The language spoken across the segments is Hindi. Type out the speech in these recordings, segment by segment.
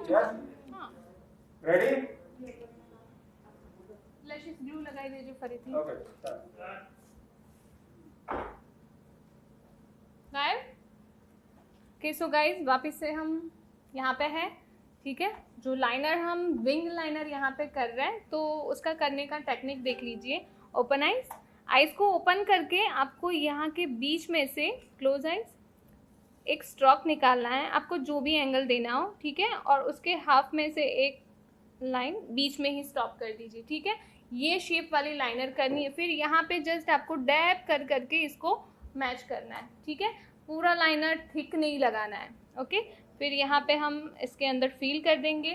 चुका। हाँ रेडी? लैशेस ग्लू लगाई दीजिए Faridi. Okay guys okay, so guys वापस से हम यहाँ पे हैं, ठीक है। जो लाइनर हम विंग लाइनर यहाँ पे कर रहे हैं, तो उसका करने का टेक्निक देख लीजिए। ओपन आइज, आइज को ओपन करके आपको यहाँ के बीच में से, क्लोज आइज, एक स्ट्रोक निकालना है आपको, जो भी एंगल देना हो, ठीक है। और उसके हाफ में से एक लाइन बीच में ही स्टॉप कर दीजिए, ठीक है। ये शेप वाली लाइनर करनी है। फिर यहाँ पे जस्ट आपको डैब कर करके इसको मैच करना है, ठीक है। पूरा लाइनर थिक नहीं लगाना है, ओके। फिर यहाँ पे हम इसके अंदर फील कर देंगे।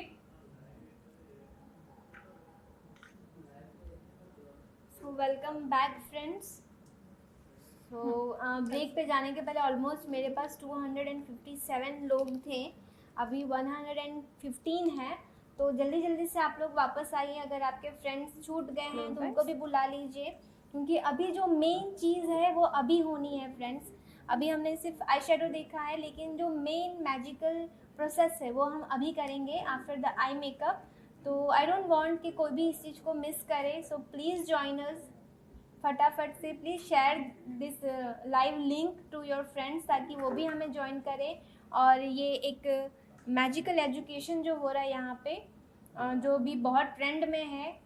So welcome back friends. So break पे जाने के पहले ऑलमोस्ट मेरे पास 257 लोग थे, अभी 115 है। तो जल्दी जल्दी से आप लोग वापस आइए। अगर आपके फ्रेंड्स छूट गए हैं तो उनको भी बुला लीजिए, क्योंकि अभी जो मेन चीज़ है वो अभी होनी है फ्रेंड्स। अभी हमने सिर्फ आई शेडो देखा है, लेकिन जो मेन मैजिकल प्रोसेस है वो हम अभी करेंगे आफ्टर द आई मेकअप। तो आई डोंट वांट कि कोई भी इस चीज़ को मिस करे। सो प्लीज़ जॉइन अस, फटाफट से please share this live link to your friends, ताकि वो भी हमें ज्वाइन करें। और ये एक मैजिकल एजुकेशन जो हो रहा है यहाँ पे, जो भी बहुत ट्रेंड में है,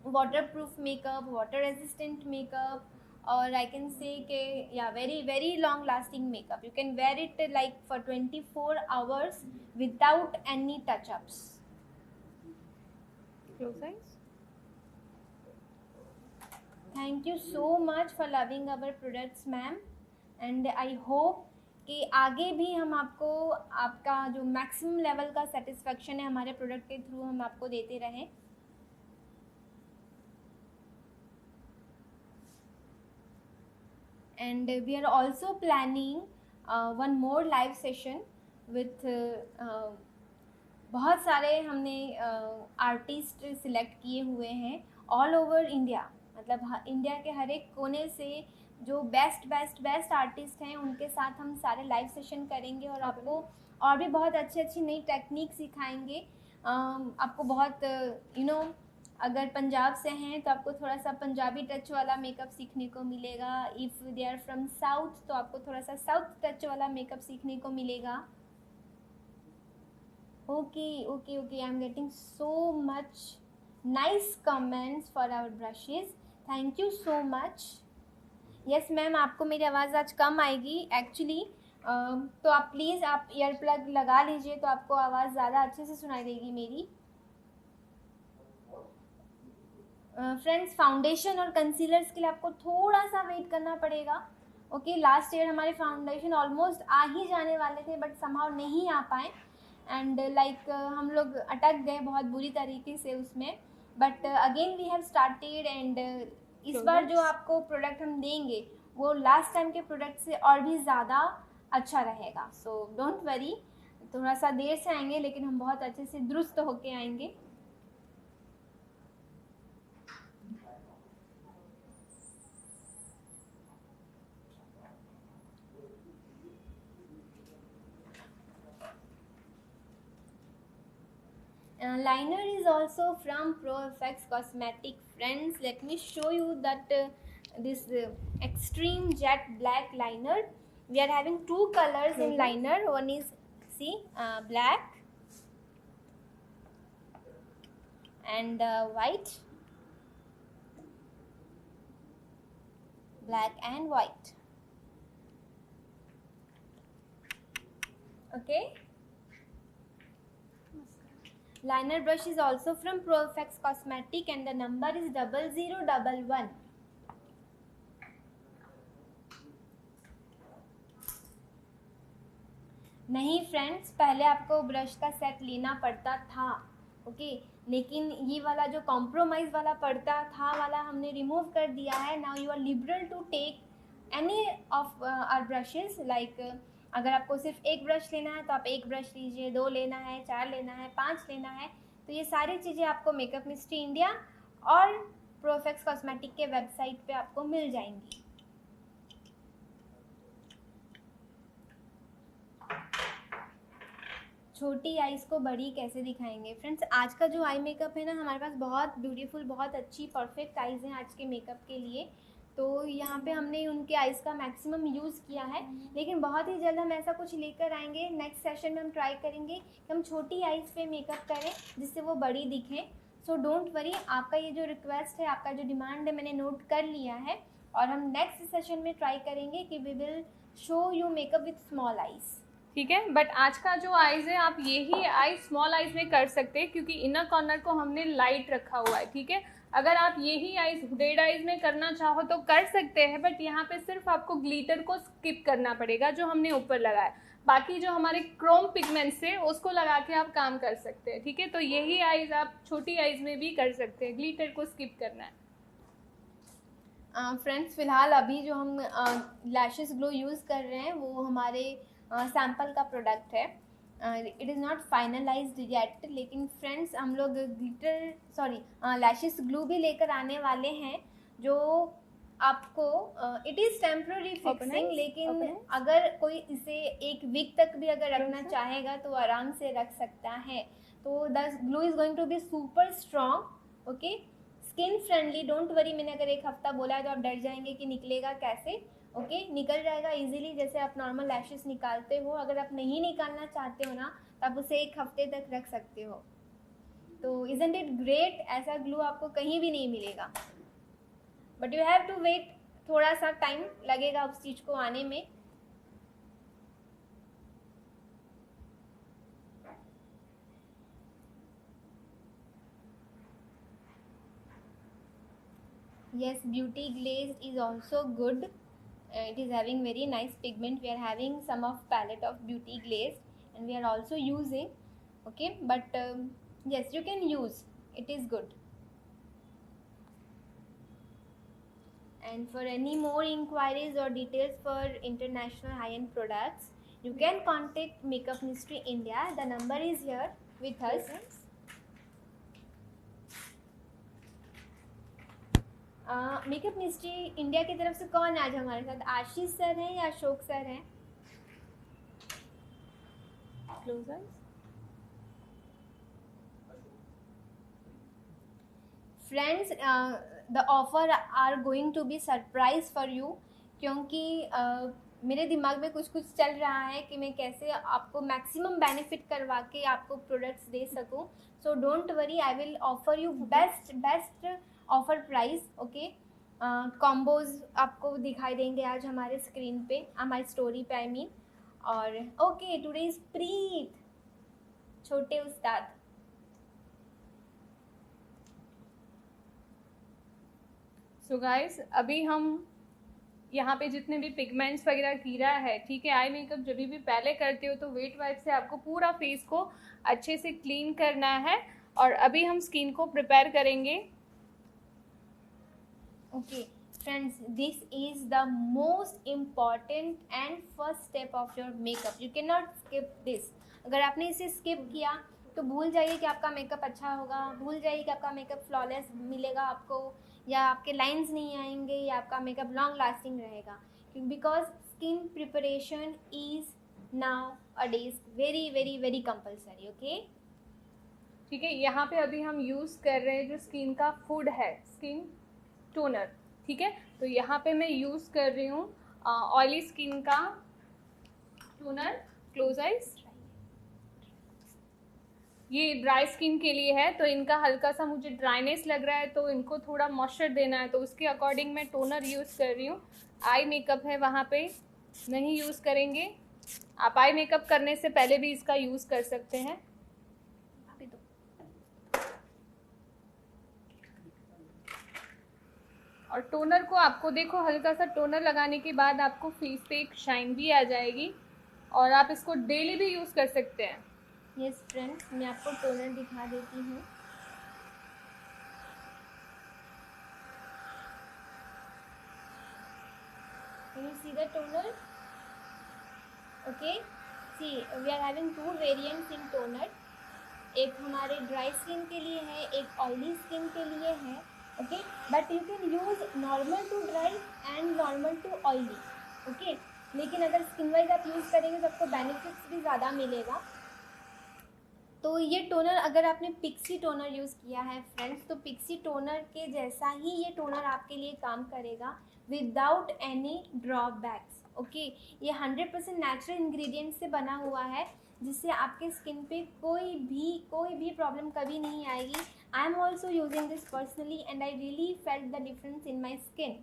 water proof makeup, water resistant makeup, और आई कैन से के या very very long lasting makeup. You can wear it like for 24 hours without any touch-ups. Close eyes. Thank you so much for loving our products ma'am, and I hope कि आगे भी हम आपको आपका जो मैक्सिमम लेवल का सेटिस्फेक्शन है हमारे प्रोडक्ट के थ्रू हम आपको देते रहें। And we are also planning one more live session with बहुत सारे हमने आर्टिस्ट सिलेक्ट किए हुए हैं ऑल ओवर इंडिया। मतलब इंडिया के हर एक कोने से जो बेस्ट आर्टिस्ट हैं उनके साथ हम सारे लाइव सेशन करेंगे, और आपको और भी बहुत अच्छी नई टेक्निक सिखाएंगे। आपको बहुत अगर पंजाब से हैं तो आपको थोड़ा सा पंजाबी टच वाला मेकअप सीखने को मिलेगा। If they are from south तो आपको थोड़ा सा साउथ टच वाला मेकअप सीखने को मिलेगा। Okay, I am getting so much nice comments for our brushes, thank you so much. Yes ma'am, आपको मेरी आवाज़ आज कम आएगी एक्चुअली, तो आप प्लीज़ आप ईयर प्लग लगा लीजिए तो आपको आवाज़ ज़्यादा अच्छे से सुनाई देगी मेरी। फ्रेंड्स, फाउंडेशन और कंसीलर्स के लिए आपको थोड़ा सा वेट करना पड़ेगा। ओके, लास्ट ईयर हमारे फाउंडेशन ऑलमोस्ट आ ही जाने वाले थे, बट समहाउ नहीं आ पाए, एंड लाइक हम लोग अटक गए बहुत बुरी तरीके से उसमें। But again we have started, and इस बार जो आपको प्रोडक्ट हम देंगे वो लास्ट टाइम के प्रोडक्ट से और भी ज़्यादा अच्छा रहेगा। सो डोंट वरी, थोड़ा सा देर से आएंगे लेकिन हम बहुत अच्छे से दुरुस्त होके आएंगे। Liner is also from ProFX Cosmetic friends. Let me show you that this extreme jet black liner. We are having two colors in liner. One is black and white. Black and white. Okay. Liner brush is also from ProFX Cosmetic and the number is 0011. नहीं फ्रेंड्स, पहले आपको ब्रश का सेट लेना पड़ता था, ओके, लेकिन ये वाला जो कॉम्प्रोमाइज़ वाला पड़ता था वाला हमने रिमूव कर दिया है। Now you are liberal to take any of our brushes. Like अगर आपको सिर्फ एक ब्रश लेना है तो आप एक ब्रश लीजिए, 2 लेना है, 4 लेना है, 5 लेना है, तो ये सारी चीज़ें आपको मेकअप मिस्ट्री इंडिया और प्रोफेक्स कॉस्मेटिक के वेबसाइट पे आपको मिल जाएंगी। छोटी आइज़ को बड़ी कैसे दिखाएंगे। फ्रेंड्स, आज का जो आई मेकअप है ना, हमारे पास बहुत ब्यूटीफुल, बहुत अच्छी परफेक्ट आइज़ हैं आज के मेकअप के लिए। तो यहाँ पे हमने उनके आइज़ का मैक्सिमम यूज़ किया है, लेकिन बहुत ही जल्द हम ऐसा कुछ लेकर आएंगे। नेक्स्ट सेशन में हम ट्राई करेंगे कि हम छोटी आइज़ पे मेकअप करें जिससे वो बड़ी दिखें। सो डोंट वरी, आपका ये जो रिक्वेस्ट है, आपका जो डिमांड है, मैंने नोट कर लिया है और हम नेक्स्ट सेशन में ट्राई करेंगे कि we will show you makeup with small eyes. ठीक है, बट आज का जो आईज है आप यही आईज स्मॉल आईज में कर सकते हैं क्योंकि इनर कॉर्नर को हमने लाइट रखा हुआ है। ठीक है, अगर आप यही आईज हुडेड आईज में करना चाहो तो कर सकते हैं, बट यहाँ पे सिर्फ आपको ग्लिटर को स्किप करना पड़ेगा जो हमने ऊपर लगाया। बाकी जो हमारे क्रोम पिगमेंट्स है उसको लगा के आप काम कर सकते हैं। ठीक है, तो यही आईज आप छोटी आईज में भी कर सकते हैं, ग्लिटर को स्किप करना है। फ्रेंड्स, फ़िलहाल अभी जो हम लैशेस ग्लो यूज़ कर रहे हैं वो हमारे सैम्पल का प्रोडक्ट है। It is not finalised yet, लेकिन फ्रेंड्स हम लोग लैशेस ग्लू भी लेकर आने वाले हैं जो आपको इट इज़ टेम्प्रोरी फिक्सिंग, लेकिन अगर कोई इसे एक वीक तक भी अगर रखना चाहेगा तो आराम से रख सकता है। तो the glue is going to be super strong, okay, skin friendly. Don't worry, मैंने अगर एक हफ्ता बोला है तो आप डर जाएंगे कि निकलेगा कैसे। ओके, निकल जाएगा इजीली, जैसे आप नॉर्मल लैशेस निकालते हो। अगर आप नहीं निकालना चाहते हो ना तो आप उसे एक हफ्ते तक रख सकते हो। तो इज़न्ट इट ग्रेट, ऐसा ग्लू आपको कहीं भी नहीं मिलेगा, but you have to wait, थोड़ा सा टाइम लगेगा उस चीज़ को आने में। Yes, beauty glazed is also good. It is having very nice pigment. We are having some of palette of beauty glazed and we are also using, okay, but yes, you can use, it is good. And for any more inquiries or details for international high-end products, you can contact Makeup Mystery India. The number is here with us. Makeup mystery India की तरफ से कौन आज हमारे साथ? आशीष सर हैं या अशोक सर हैं? Friends, the offer are going to be surprise for you, क्योंकि मेरे दिमाग में कुछ कुछ चल रहा है कि मैं कैसे आपको मैक्सिमम बेनिफिट करवा के आपको प्रोडक्ट्स दे सकूं। सो don't worry, I will offer you best offer price, okay. Combos आपको दिखाई देंगे आज हमारे स्क्रीन पे, हमारी स्टोरी पे आई मीन। और ओके, टुडे इज प्रीत, छोटे उस्ताद। सो गाइस, अभी हम यहाँ पे जितने भी पिगमेंट्स वगैरह कीरा है, ठीक है, आई मेकअप जब भी पहले करते हो तो वेट वाइप से आपको पूरा फेस को अच्छे से क्लीन करना है और अभी हम स्किन को प्रिपेयर करेंगे। Okay friends, this is the most important and first step of your makeup. You can not skip this. अगर आपने इसे स्किप किया तो भूल जाइए कि आपका मेकअप अच्छा होगा, भूल जाइए कि आपका मेकअप फ्लॉलेस मिलेगा आपको, या आपके लाइंस नहीं आएंगे, या आपका मेकअप लॉन्ग लास्टिंग रहेगा। Because skin preparation is now a days very very very compulsory, okay. ठीक है, यहाँ पे अभी हम यूज़ कर रहे हैं जो स्किन का फूड है, स्किन टोनर। ठीक है, तो यहाँ पे मैं यूज़ कर रही हूँ ऑयली स्किन का टोनर, क्लोज आइज। ये ड्राई स्किन के लिए है, तो इनका हल्का सा मुझे ड्राइनेस लग रहा है तो इनको थोड़ा मॉइस्चर देना है, तो उसके अकॉर्डिंग मैं टोनर यूज़ कर रही हूँ। आई मेकअप है वहाँ पे नहीं यूज़ करेंगे, आप आई मेकअप करने से पहले भी इसका यूज़ कर सकते हैं। और टोनर को आपको देखो, हल्का सा टोनर लगाने के बाद आपको फेस पे एक शाइन भी आ जाएगी और आप इसको डेली भी यूज़ कर सकते हैं। यस फ्रेंड्स, मैं आपको टोनर दिखा देती हूँ। Can you see the toner? Okay, see we are having two variants in toner. एक हमारे ड्राई स्किन के लिए है, एक ऑयली स्किन के लिए है, okay. But you can use normal to dry and normal to oily, okay. लेकिन अगर स्किन वाइज आप यूज़ करेंगे तो आपको बेनिफिट्स भी ज़्यादा मिलेगा। तो ये टोनर अगर आपने पिक्सी टोनर यूज़ किया है फ्रेंड्स, तो पिक्सी टोनर के जैसा ही ये टोनर आपके लिए काम करेगा विदाउट एनी ड्रॉबैक्स। ओके, ये 100% नेचुरल इंग्रेडिएंट से बना हुआ है, जिससे आपके स्किन पे कोई भी प्रॉब्लम कभी नहीं आएगी। I am also using this personally and I really felt the difference in my skin.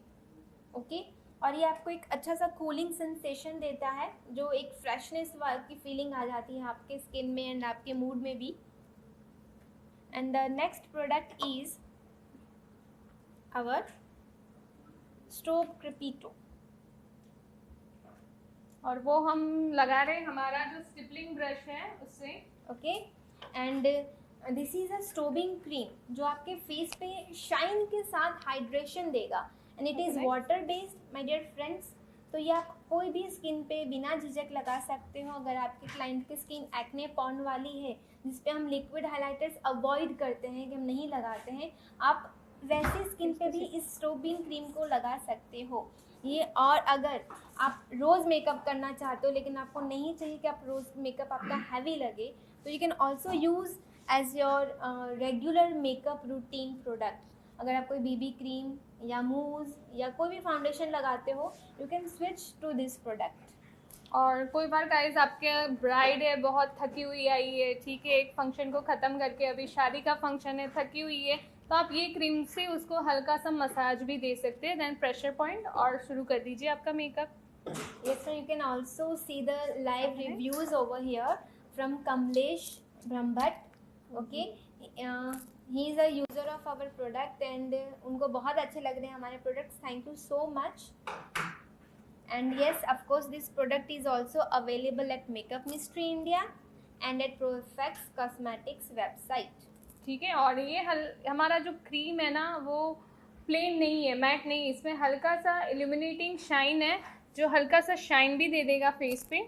Okay, और ये आपको एक अच्छा सा कूलिंग सेंसेशन देता है, जो एक फ्रेशनेस की फीलिंग आ जाती है आपके स्किन में एंड आपके मूड में भी। And the next product is our स्टोव क्रेपिटो, और वो हम लगा रहे हैं हमारा जो स्टिपलिंग ब्रश है उससे। Okay, and this is a strobing cream जो आपके फेस पे शाइन के साथ हाइड्रेशन देगा and it is water based my dear friends. तो ये आप कोई भी स्किन पे बिना झिझक लगा सकते हो। अगर आपके क्लाइंट की स्किन एक्ने पॉन वाली है, जिस पे हम लिक्विड हाइलाइटर्स अवॉइड करते हैं कि हम नहीं लगाते हैं, आप वैसी स्किन पे भी इस स्टोबिंग क्रीम को लगा सकते हो ये। और अगर आप रोज़ मेकअप करना चाहते हो लेकिन आपको नहीं चाहिए कि आप रोज़ मेकअप आपका हैवी लगे, तो you can also use as your regular makeup routine product. अगर आप कोई बीबी क्रीम या मूज या कोई भी फाउंडेशन लगाते हो, you can switch to this product. और कोई बार गाइस आपके ब्राइड है, बहुत थकी हुई आई है, ठीक है, एक फंक्शन को ख़त्म करके अभी शादी का फंक्शन है, थकी हुई है, तो आप ये क्रीम से उसको हल्का सा मसाज भी दे सकते हैं, देन प्रेशर पॉइंट, और शुरू कर दीजिए आपका makeup. Yes sir, you can also see the live reviews over here from Kamlesh Brahmbhatt. Okay, he is a user of our product and उनको बहुत अच्छे लग रहे हैं हमारे products. Thank you so much. And yes, of course, this product is also available at Makeup Mystery India and at Profex Cosmetics website. ठीक है, और ये हमारा जो क्रीम है ना, वो प्लेन नहीं है, मैट नहीं, इसमें हल्का सा इल्यूमिनेटिंग शाइन है, जो हल्का सा शाइन भी दे देगा फेस पे।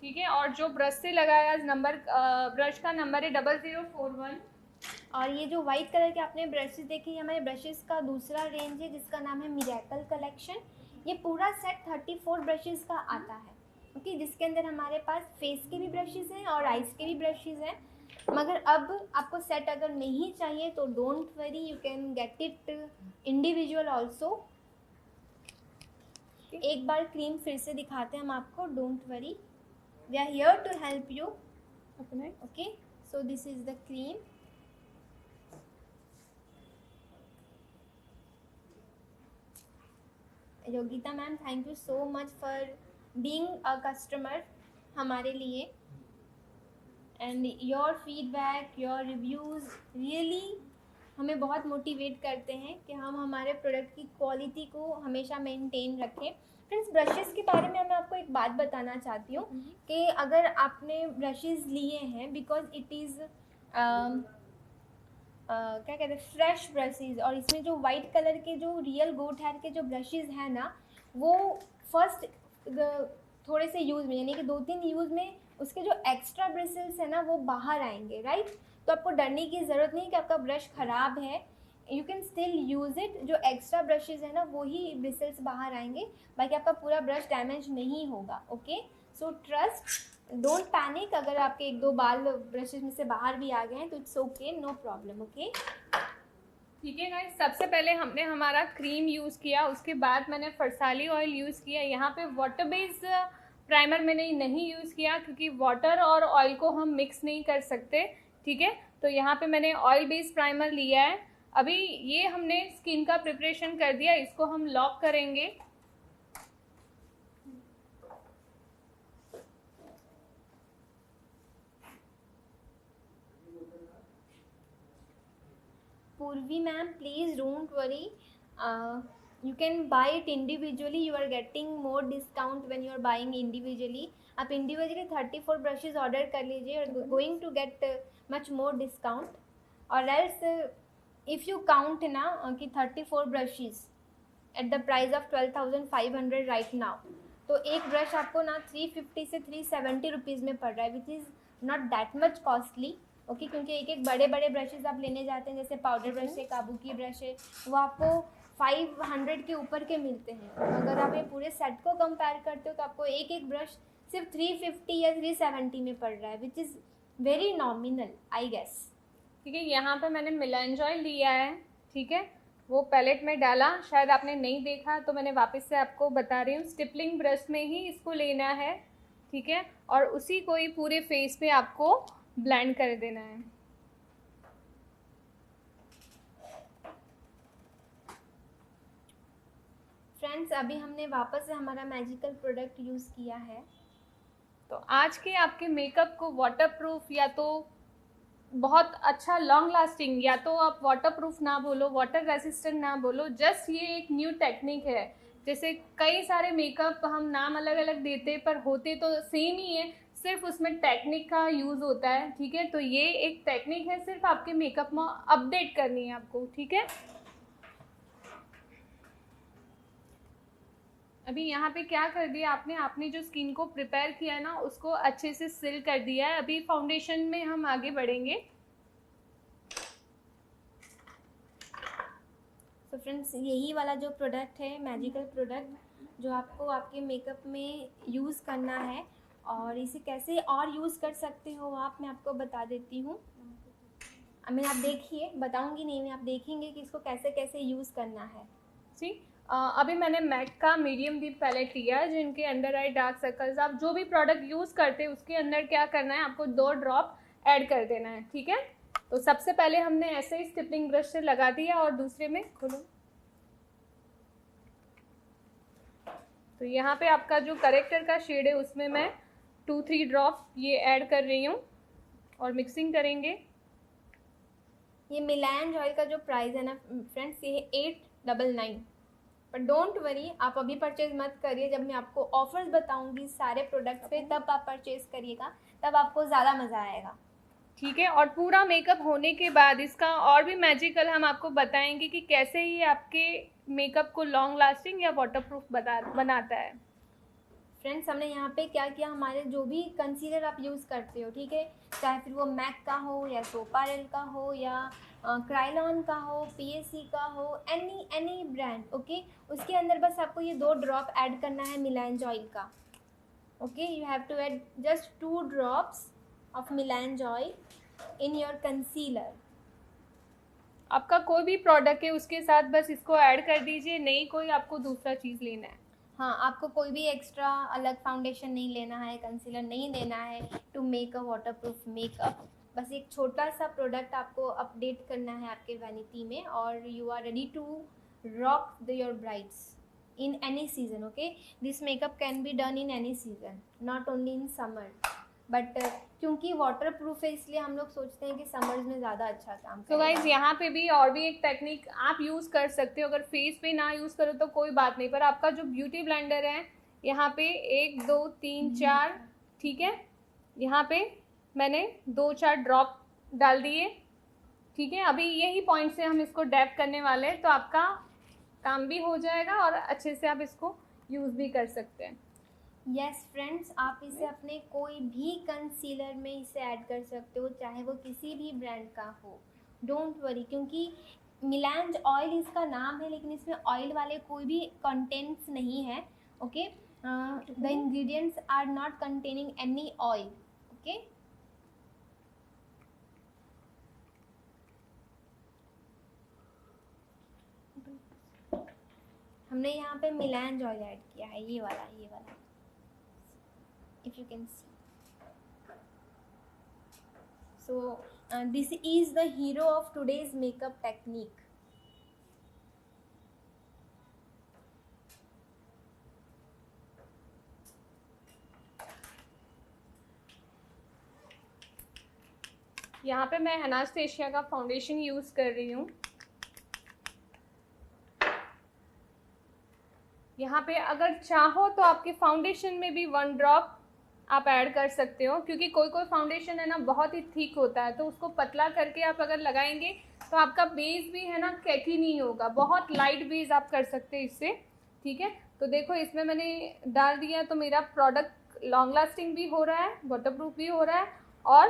ठीक है, और जो ब्रश से लगाया नंबर, ब्रश का नंबर है 0041। और ये जो वाइट कलर के आपने ब्रशेस देखे, ये हमारे ब्रशेस का दूसरा रेंज है जिसका नाम है मिरेकल कलेक्शन। ये पूरा सेट 34 ब्रशेस का आता है। ओके, जिसके अंदर हमारे पास फेस के भी ब्रशेस हैं और आइज़ के भी ब्रशेस हैं। मगर अब आपको सेट अगर नहीं चाहिए तो don't worry, you can get it individual also. एक बार क्रीम फिर से दिखाते हैं हम आपको, don't worry, we are here to help you. Okay, so this is the cream. Yogita ma'am, thank you so much for being a customer हमारे लिए, and your feedback, your reviews really हमें बहुत मोटिवेट करते हैं कि हम हमारे प्रोडक्ट की क्वालिटी को हमेशा मेंटेन रखें। फ्रेंड्स, ब्रशेस के बारे में मैं आपको एक बात बताना चाहती हूँ कि अगर आपने ब्रशेस लिए हैं, बिकॉज इट इज़ क्या कहते हैं, फ्रेश ब्रशेस, और इसमें जो वाइट कलर के जो रियल गोट हेयर के जो ब्रशेस हैं ना, वो फर्स्ट थोड़े से यूज़ में, यानी कि 2-3 यूज़ में उसके जो एक्स्ट्रा ब्रिसल्स है ना वो बाहर आएंगे, राइट। तो आपको डरने की ज़रूरत नहीं कि आपका ब्रश ख़राब है, you can still use it. जो एक्स्ट्रा ब्रशेज़ है ना वो ही ब्रिसल्स बाहर आएंगे, बाकी आपका पूरा ब्रश डैमेज नहीं होगा। Okay, so trust, don't panic. अगर आपके 1-2 बाल ब्रशेज में से बाहर भी आ गए हैं तो it's okay, no problem. Okay, ठीक है गाइस, सबसे पहले हमने हमारा क्रीम यूज़ किया, उसके बाद मैंने फरसाली ऑयल यूज़ किया। यहाँ पे वाटर बेस्ड प्राइमर मैंने नहीं यूज़ किया क्योंकि वाटर और ऑयल को हम मिक्स नहीं कर सकते, ठीक है। तो यहाँ पे मैंने ऑयल बेस्ड प्राइमर लिया है। अभी ये हमने स्किन का प्रिपरेशन कर दिया, इसको हम लॉक करेंगे। Purvi ma'am, please don't worry. You can buy it individually. You are getting more discount when you are buying individually. आप individually 34 brushes order कर लीजिए और going to get much more discount. और else if you count ना कि 34 brushes at the price of 12,500 right now, तो एक ब्रश आपको ना 350 से 370 रुपीज़ में पड़ रहा है, which is not that much costly. Okay, क्योंकि एक बड़े बड़े ब्रशेज़ आप लेने जाते हैं, जैसे पाउडर ब्रश है, काबुकी ब्रश है, वो आपको 500 के ऊपर के मिलते हैं। अगर आप ये पूरे सेट को कंपेयर करते हो तो आपको एक एक ब्रश सिर्फ 350 या 370 में पड़ रहा है, which is very nominal I guess. ठीक है, यहाँ पे मैंने मिलेंजॉयल लिया है, ठीक है, वो पैलेट में डाला, शायद आपने नहीं देखा तो मैंने वापस से आपको बता रही हूँ। स्टिपलिंग ब्रश में ही इसको लेना है, ठीक है, और उसी को ही पूरे फेस पे आपको ब्लेंड कर देना है। फ्रेंड्स, अभी हमने वापस से हमारा मैजिकल प्रोडक्ट यूज़ किया है। तो आज के आपके मेकअप को वाटरप्रूफ या तो बहुत अच्छा लॉन्ग लास्टिंग, या तो आप वाटरप्रूफ ना बोलो, वाटर रेसिस्टेंट ना बोलो, जस्ट ये एक न्यू टेक्निक है। जैसे कई सारे मेकअप हम नाम अलग अलग देते पर होते तो सेम ही है, सिर्फ उसमें टेक्निक का यूज़ होता है, ठीक है। तो ये एक टेक्निक है, सिर्फ आपके मेकअप में अपडेट करनी है आपको, ठीक है। अभी यहाँ पे क्या कर दिया आपने, आपने जो स्किन को प्रिपेयर किया है ना उसको अच्छे से सिल कर दिया है। अभी फाउंडेशन में हम आगे बढ़ेंगे। तो फ्रेंड्स, यही वाला जो प्रोडक्ट है मैजिकल प्रोडक्ट जो आपको आपके मेकअप में यूज़ करना है, और इसे कैसे और यूज़ कर सकते हो आप, मैं आपको बता देती हूँ। मैं आप देखिए, बताऊँगी नहीं मैं, आप देखेंगे कि इसको कैसे कैसे यूज़ करना है। सी अभी मैंने मैक का मीडियम डीप पैलेट लिया है, जिनके अंडर आई डार्क सर्कल्स, आप जो भी प्रोडक्ट यूज़ करते हैं उसके अंदर क्या करना है, आपको 2 ड्रॉप ऐड कर देना है, ठीक है। तो सबसे पहले हमने ऐसे ही स्टिपलिंग ब्रश से लगा दिया, और दूसरे में खोलो तो यहाँ पे आपका जो करेक्टर का शेड है उसमें मैं 2-3 ड्रॉप ये ऐड कर रही हूँ और मिक्सिंग करेंगे। ये मिलान ऑयल का जो प्राइस है ना फ्रेंड्स, ये है 899, पर डोंट वरी, आप अभी परचेज मत करिए, जब मैं आपको ऑफर्स बताऊंगी सारे प्रोडक्ट्स पे तब आप परचेज करिएगा, तब आपको ज़्यादा मज़ा आएगा, ठीक है। और पूरा मेकअप होने के बाद इसका और भी मैजिकल हम आपको बताएंगे कि कैसे ये आपके मेकअप को लॉन्ग लास्टिंग या वाटरप्रूफ बनाता है। फ्रेंड्स, हमने यहाँ पे क्या किया, हमारे जो भी कंसीलर आप यूज़ करते हो, ठीक है, चाहे फिर वो मैक का हो या सोपारेल का हो या क्राइलॉन का हो, पीएससी का हो, एनी ब्रांड, ओके, उसके अंदर बस आपको ये 2 ड्रॉप ऐड करना है मिलान ऑयल का, okay. You have to add just 2 drops of Milan oil in your concealer. आपका कोई भी प्रोडक्ट है उसके साथ बस इसको ऐड कर दीजिए, नहीं कोई आपको दूसरा चीज़ लेना है। हाँ, आपको कोई भी एक्स्ट्रा अलग फाउंडेशन नहीं लेना है, कंसीलर नहीं देना है to make a waterproof makeup. बस एक छोटा सा प्रोडक्ट आपको अपडेट करना है आपके वैनिटी में, और you are ready to rock your brides in any season, okay. This makeup can be done in any season, not only in summer, but क्योंकि वाटर प्रूफ है इसलिए हम लोग सोचते हैं कि समर्स में ज़्यादा अच्छा काम तो गाइज यहाँ पे भी और भी एक टेक्निक आप यूज़ कर सकते हो, अगर फेस पे ना यूज़ करो तो कोई बात नहीं, पर आपका जो ब्यूटी ब्लेंडर है यहाँ पे 1 2 3 4, ठीक है, यहाँ पे मैंने 2-4 ड्रॉप डाल दिए, ठीक है। अभी यही पॉइंट से हम इसको डैप करने वाले हैं, तो आपका काम भी हो जाएगा और अच्छे से आप इसको यूज़ भी कर सकते हैं। यस फ्रेंड्स, आप इसे अपने कोई भी कंसीलर में इसे ऐड कर सकते हो, चाहे वो किसी भी ब्रांड का हो, डोंट वरी, क्योंकि मिलान ऑयल इसका नाम है लेकिन इसमें ऑयल वाले कोई भी कंटेंट्स नहीं है, okay. The ingredients are not containing any oil, okay. हमने यहाँ पे मिलान ऑयल ऐड किया है, ये वाला if you can see. So this is the hero of today's makeup technique. यहाँ पे मैं एनास्टेशिया का फाउंडेशन यूज़ कर रही हूँ। यहाँ पे अगर चाहो तो आपके फाउंडेशन में भी 1 ड्रॉप आप ऐड कर सकते हो, क्योंकि कोई फाउंडेशन है ना बहुत ही थिक होता है, तो उसको पतला करके आप अगर लगाएंगे तो आपका बेस भी है ना कैकी नहीं होगा, बहुत लाइट बेस आप कर सकते हैं इससे, ठीक है। तो देखो इसमें मैंने डाल दिया तो मेरा प्रोडक्ट लॉन्ग लास्टिंग भी हो रहा है, वाटरप्रूफ भी हो रहा है, और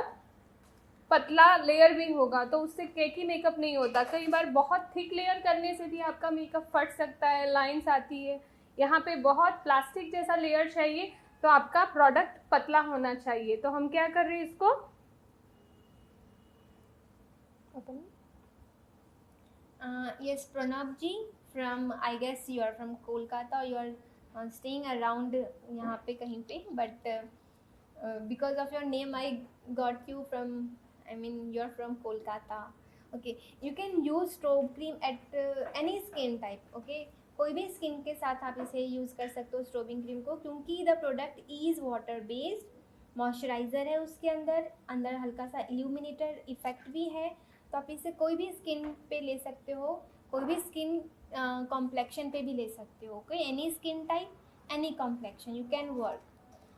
पतला लेयर भी होगा तो उससे केकी मेकअप नहीं होता। कई बार बहुत थिक लेयर करने से भी आपका मेकअप फट सकता है, लाइंस आती है। यहाँ पे बहुत प्लास्टिक जैसा लेयर चाहिए तो आपका प्रोडक्ट पतला होना चाहिए। तो हम क्या कर रहे हैं इसको, yes Pranab ji, from I guess you are from Kolkata, you are staying around यहाँ पे कहीं पे, but because of your name I got you from, I mean you're from Kolkata. Okay, you can use strobe cream at any skin type. Okay, कोई भी स्किन के साथ आप इसे यूज़ कर सकते हो स्ट्रोबिंग क्रीम को, क्योंकि the product is water based, moisturiser है उसके अंदर हल्का सा इल्यूमिनेटर इफेक्ट भी है। तो आप इसे कोई भी स्किन पे ले सकते हो, कोई भी स्किन कॉम्प्लेक्शन पे भी ले सकते हो। कोई any skin type, any complexion you can work.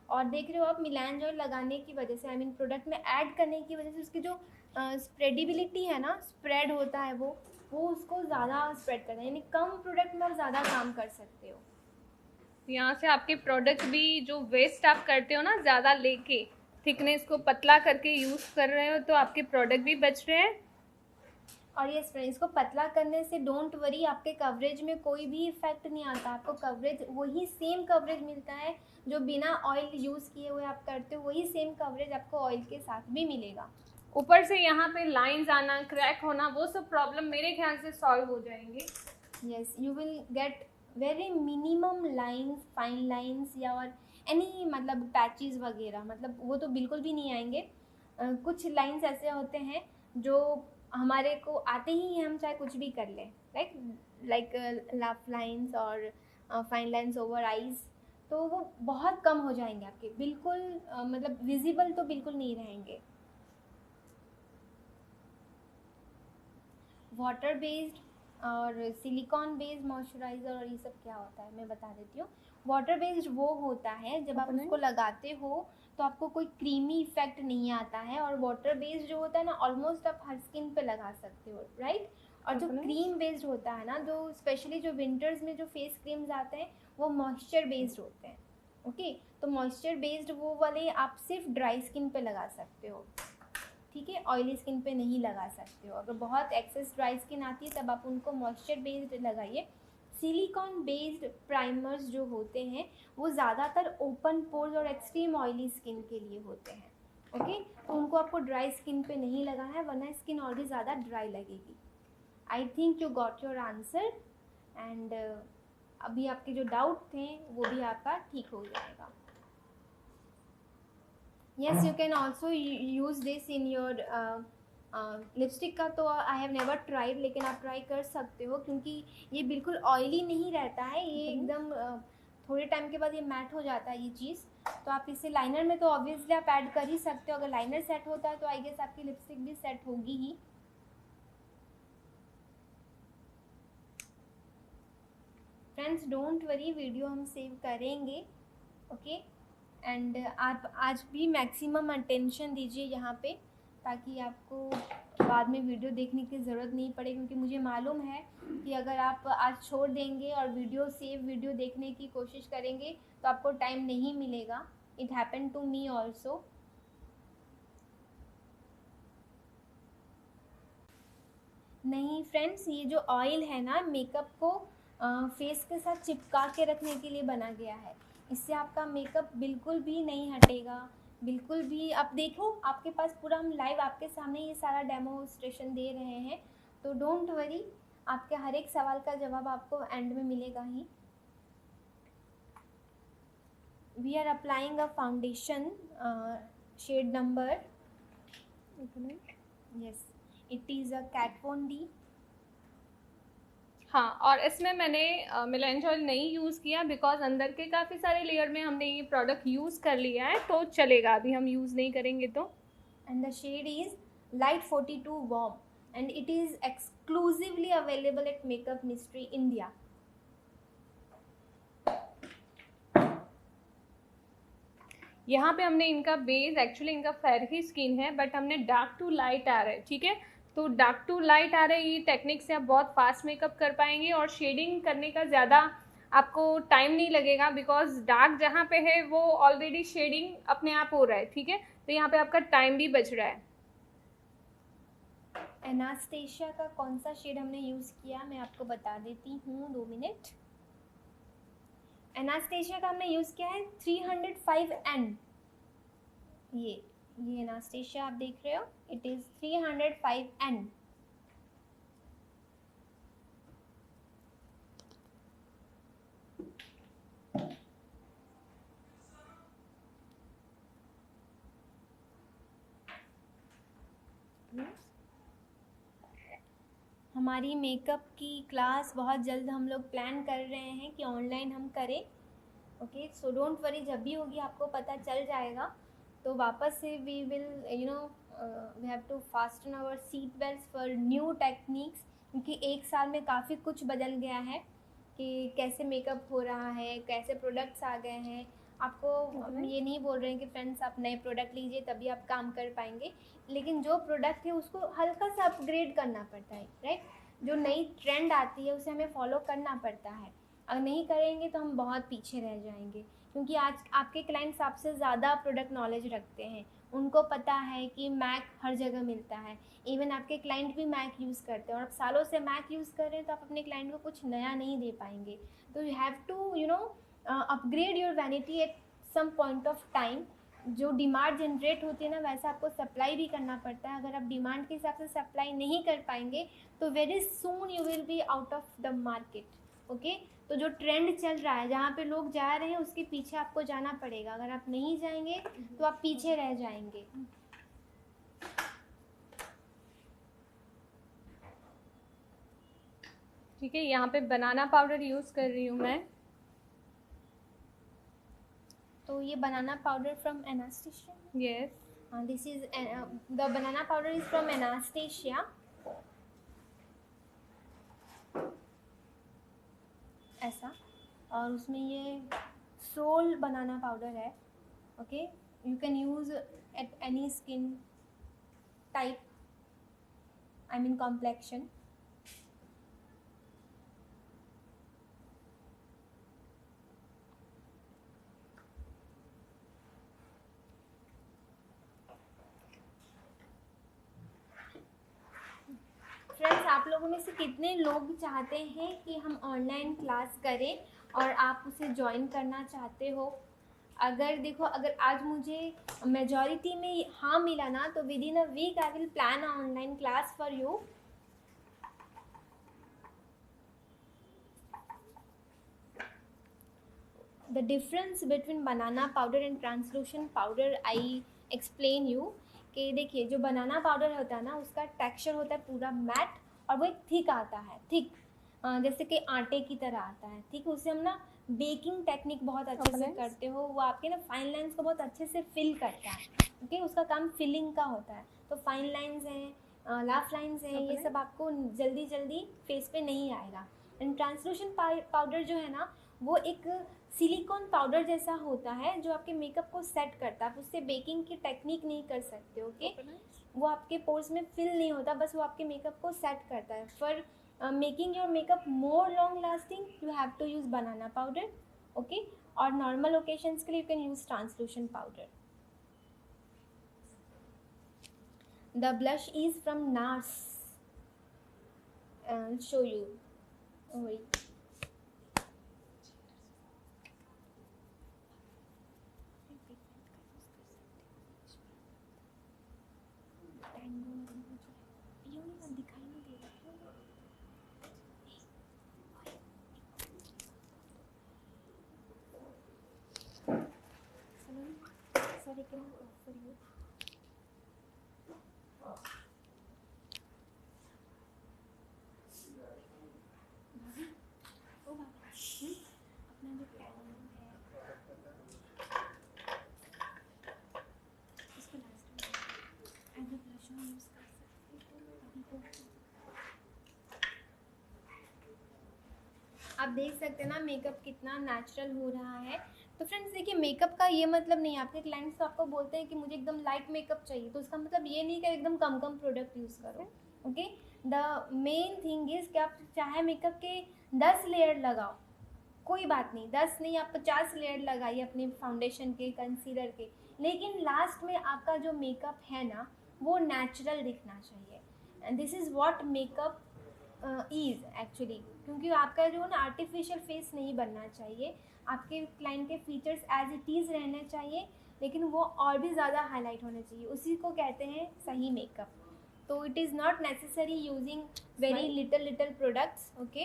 और देख रहे हो आप मिलान ऑयल लगाने की वजह से, आई मीन प्रोडक्ट में ऐड करने की वजह से उसकी जो स्प्रेडिबिलिटी है ना, स्प्रेड होता है वो उसको ज़्यादा स्प्रेड करता है, यानी कम प्रोडक्ट में आप ज़्यादा काम कर सकते हो। यहाँ से आपके प्रोडक्ट भी जो वेस्ट आप करते हो ना ज़्यादा लेके, थिकनेस को पतला करके यूज़ कर रहे हो तो आपके प्रोडक्ट भी बच रहे हैं। और ये फ्रेंड्स, इसको पतला करने से डोंट वरी, आपके कवरेज में कोई भी इफेक्ट नहीं आता। आपको कवरेज वही सेम कवरेज मिलता है जो बिना ऑयल यूज़ किए हुए आप करते हो, वही सेम कवरेज आपको ऑयल के साथ भी मिलेगा। ऊपर से यहाँ पे लाइंस आना, क्रैक होना, वो सब प्रॉब्लम मेरे ख्याल से सॉल्व हो जाएंगे। Yes, you will get very minimum lines, fine lines या और एनी मतलब पैचेस वगैरह, मतलब वो तो बिल्कुल भी नहीं आएंगे। कुछ लाइंस ऐसे होते हैं जो हमारे को आते ही हैं, हम चाहे कुछ भी कर लें, लाइक लाफ लाइंस और फाइन लाइंस ओवर आईज, तो वो बहुत कम हो जाएंगे आपके, बिल्कुल मतलब विजिबल तो बिल्कुल नहीं रहेंगे। वाटर बेस्ड और सिलिकॉन बेस्ड मॉइस्चराइज़र और ये सब क्या होता है मैं बता देती हूँ। वाटर बेस्ड वो होता है जब आप उसको लगाते हो तो आपको कोई क्रीमी इफेक्ट नहीं आता है, और वाटर बेस्ड जो होता है ना ऑलमोस्ट आप हर स्किन पे लगा सकते हो, राइट। और जो क्रीम बेस्ड होता है ना, जो स्पेशली जो विंटर्स में जो फेस क्रीम्स आते हैं वो मॉइस्चर बेस्ड होते हैं। ओके, तो मॉइस्चर बेस्ड वो वाले आप सिर्फ ड्राई स्किन पे लगा सकते हो, ठीक है, ऑयली स्किन पे नहीं लगा सकते हो। अगर बहुत एक्सेस ड्राई स्किन आती है तब आप उनको मॉइस्चर बेस्ड लगाइए। सिलिकॉन बेस्ड प्राइमर्स जो होते हैं वो ज़्यादातर ओपन पोर्स और एक्सट्रीम ऑयली स्किन के लिए होते हैं। ओके, तो उनको आपको ड्राई स्किन पे नहीं लगाना है, वरना स्किन और भी ज़्यादा ड्राई लगेगी। I think you got your answer, and अभी आपके जो डाउट थे वो भी आपका ठीक हो जाएगा। yes, you can also use this in your lipstick का तो आई हैव नेवर ट्राइड, लेकिन आप ट्राई कर सकते हो क्योंकि ये बिल्कुल ऑयली नहीं रहता है, ये एकदम थोड़े टाइम के बाद ये मैट हो जाता है ये चीज़। तो आप इसे लाइनर में तो ऑब्वियसली आप ऐड कर ही सकते हो, अगर लाइनर सेट होता है तो आई गेस आपकी लिपस्टिक भी सेट होगी ही। फ्रेंड्स डोंट वरी, वीडियो हम सेव करेंगे, ओके। एंड आप आज भी मैक्सिमम अटेंशन दीजिए यहाँ पे, ताकि आपको बाद में वीडियो देखने की ज़रूरत नहीं पड़े, क्योंकि मुझे मालूम है कि अगर आप आज छोड़ देंगे और वीडियो देखने की कोशिश करेंगे तो आपको टाइम नहीं मिलेगा। It happen to me also. नहीं फ्रेंड्स, ये जो ऑयल है ना मेकअप को फेस के साथ चिपका के रखने के लिए बना गया है, इससे आपका मेकअप बिल्कुल भी नहीं हटेगा, बिल्कुल भी। आप देखो, आपके पास पूरा हम लाइव आपके सामने ये सारा डेमोस्ट्रेशन दे रहे हैं, तो डोंट वरी, आपके हर एक सवाल का जवाब आपको एंड में मिलेगा ही। We are applying a foundation shade number, yes, it is a cat one D. हाँ, और इसमें मैंने मिलेंज ऑयल नहीं यूज़ किया बिकॉज अंदर के काफ़ी सारे लेयर में हमने ये प्रोडक्ट यूज़ कर लिया है, तो चलेगा, अभी हम यूज़ नहीं करेंगे तो। And the shade is light 42 warm and it is exclusively available at makeup mystery India. यहाँ पे हमने इनका बेस, एक्चुअली इनका फेयर ही स्किन है बट हमने डार्क टू लाइट आ रहा है, ठीक है। तो डार्क टू लाइट आ रहा है, ये टेक्निक से आप बहुत फास्ट मेकअप कर पाएंगे और शेडिंग करने का ज़्यादा आपको टाइम नहीं लगेगा, बिकॉज डार्क जहाँ पे है वो ऑलरेडी शेडिंग अपने आप हो रहा है, ठीक है। तो यहाँ पे आपका टाइम भी बच रहा है। एनास्टेशिया का कौन सा शेड हमने यूज़ किया मैं आपको बता देती हूँ, 2 मिनट। एनास्टेशिया का हमने यूज़ किया है 305N। ये एनास्टेशिया आप देख रहे हो, इट इज़ 305N। हमारी मेकअप की क्लास बहुत जल्द हम लोग प्लान कर रहे हैं कि ऑनलाइन हम करें। ओके, सो डोंट वरी, जब भी होगी आपको पता चल जाएगा। तो वापस से we will we have to fasten our seat belts for new techniques, क्योंकि एक साल में काफ़ी कुछ बदल गया है कि कैसे मेकअप हो रहा है, कैसे प्रोडक्ट्स आ गए हैं। आपको हम ये नहीं बोल रहे हैं कि फ्रेंड्स आप नए प्रोडक्ट लीजिए तभी आप काम कर पाएंगे, लेकिन जो प्रोडक्ट है उसको हल्का सा अपग्रेड करना पड़ता है, राइट। जो नई ट्रेंड आती है उसे हमें फॉलो करना पड़ता है। अगर नहीं करेंगे तो हम बहुत पीछे रह जाएंगे, क्योंकि आज आपके क्लाइंट्स आपसे ज़्यादा प्रोडक्ट नॉलेज रखते हैं। उनको पता है कि मैक हर जगह मिलता है, इवन आपके क्लाइंट भी मैक यूज़ करते हैं और आप सालों से मैक यूज़ कर रहे हैं, तो आप अपने क्लाइंट को कुछ नया नहीं दे पाएंगे। तो you have to upgrade your vanity at some point of time. जो डिमांड जनरेट होती है ना, वैसा आपको सप्लाई भी करना पड़ता है। अगर आप डिमांड के हिसाब से सप्लाई नहीं कर पाएंगे तो very soon you will be out of the market. Okay, तो जो ट्रेंड चल रहा है, जहाँ पे लोग जा रहे हैं उसके पीछे आपको जाना पड़ेगा। अगर आप नहीं जाएंगे तो आप पीछे रह जाएंगे। ठीक है, यहाँ पे बनाना पाउडर यूज़ कर रही हूँ मैं। तो ये banana powder from एनास्टेशिया। Yes, this is the banana powder is from एनास्टेशिया। ऐसा, और उसमें ये सोल बनाना पाउडर है। Okay, you can use at any skin type, I mean complexion. Friends, आप लोगों में से कितने लोग चाहते हैं कि हम ऑनलाइन क्लास करें और आप उसे ज्वाइन करना चाहते हो? अगर देखो, अगर आज मुझे मेजॉरिटी में हाँ मिला ना, तो within a week I will plan online class for you. The difference between banana powder and translucent powder I explain you कि देखिए, जो बनाना पाउडर होता है ना, उसका टेक्सचर होता है पूरा मैट, और वो एक थिक आता है, थिक जैसे कि आटे की तरह आता है। ठीक है, उसे हम ना बेकिंग टेक्निक बहुत अच्छे से करते हो, वो आपके ना फाइन लाइंस को बहुत अच्छे से फिल करता है। ओके, उसका काम फिलिंग का होता है। तो फाइन लाइंस हैं, लाफ लाइंस हैं, ये सब आपको जल्दी जल्दी फेस पे नहीं आएगा। एंड ट्रांसलूशन पाउडर जो है ना, वो एक सिलिकॉन पाउडर जैसा होता है जो आपके मेकअप को सेट करता है। आप उससे बेकिंग की टेक्निक नहीं कर सकते। ओके, वो आपके पोर्स में फिल नहीं होता, बस वो आपके मेकअप को सेट करता है। For making your makeup more long lasting you have to use banana powder. Okay, और नॉर्मल ओकेशंस के लिए you can use translucent powder. The blush is from NARS. I'll show you. Oh, wait. Sorry, can I offer you? अपना जो टैन है इसको लास्ट में एज अ ब्लश में यूज़ कर सकते हो। अभी तो आप देख सकते हैं ना मेकअप कितना नेचुरल हो रहा है। तो फ्रेंड्स देखिए, मेकअप का ये मतलब नहीं है, आपके क्लाइंट्स तो आपको बोलते हैं कि मुझे एकदम लाइट मेकअप चाहिए, तो उसका मतलब ये नहीं कि एकदम कम कम प्रोडक्ट यूज़ करो। Okay, the main thing is कि आप चाहे मेकअप के 10 लेयर लगाओ, कोई बात नहीं, 10 नहीं, आप 50 लेयर लगाइए अपने फाउंडेशन के, कंसीलर के, लेकिन लास्ट में आपका जो मेकअप है ना, वो नेचुरल दिखना चाहिए। And this is what makeup is actually, क्योंकि आपका जो ना आर्टिफिशियल फेस नहीं बनना चाहिए, आपके क्लाइंट के फीचर्स एज इट इज़ रहने चाहिए, लेकिन वो और भी ज़्यादा हाईलाइट होने चाहिए, उसी को कहते हैं सही मेकअप। तो it is not necessary using very little products. Okay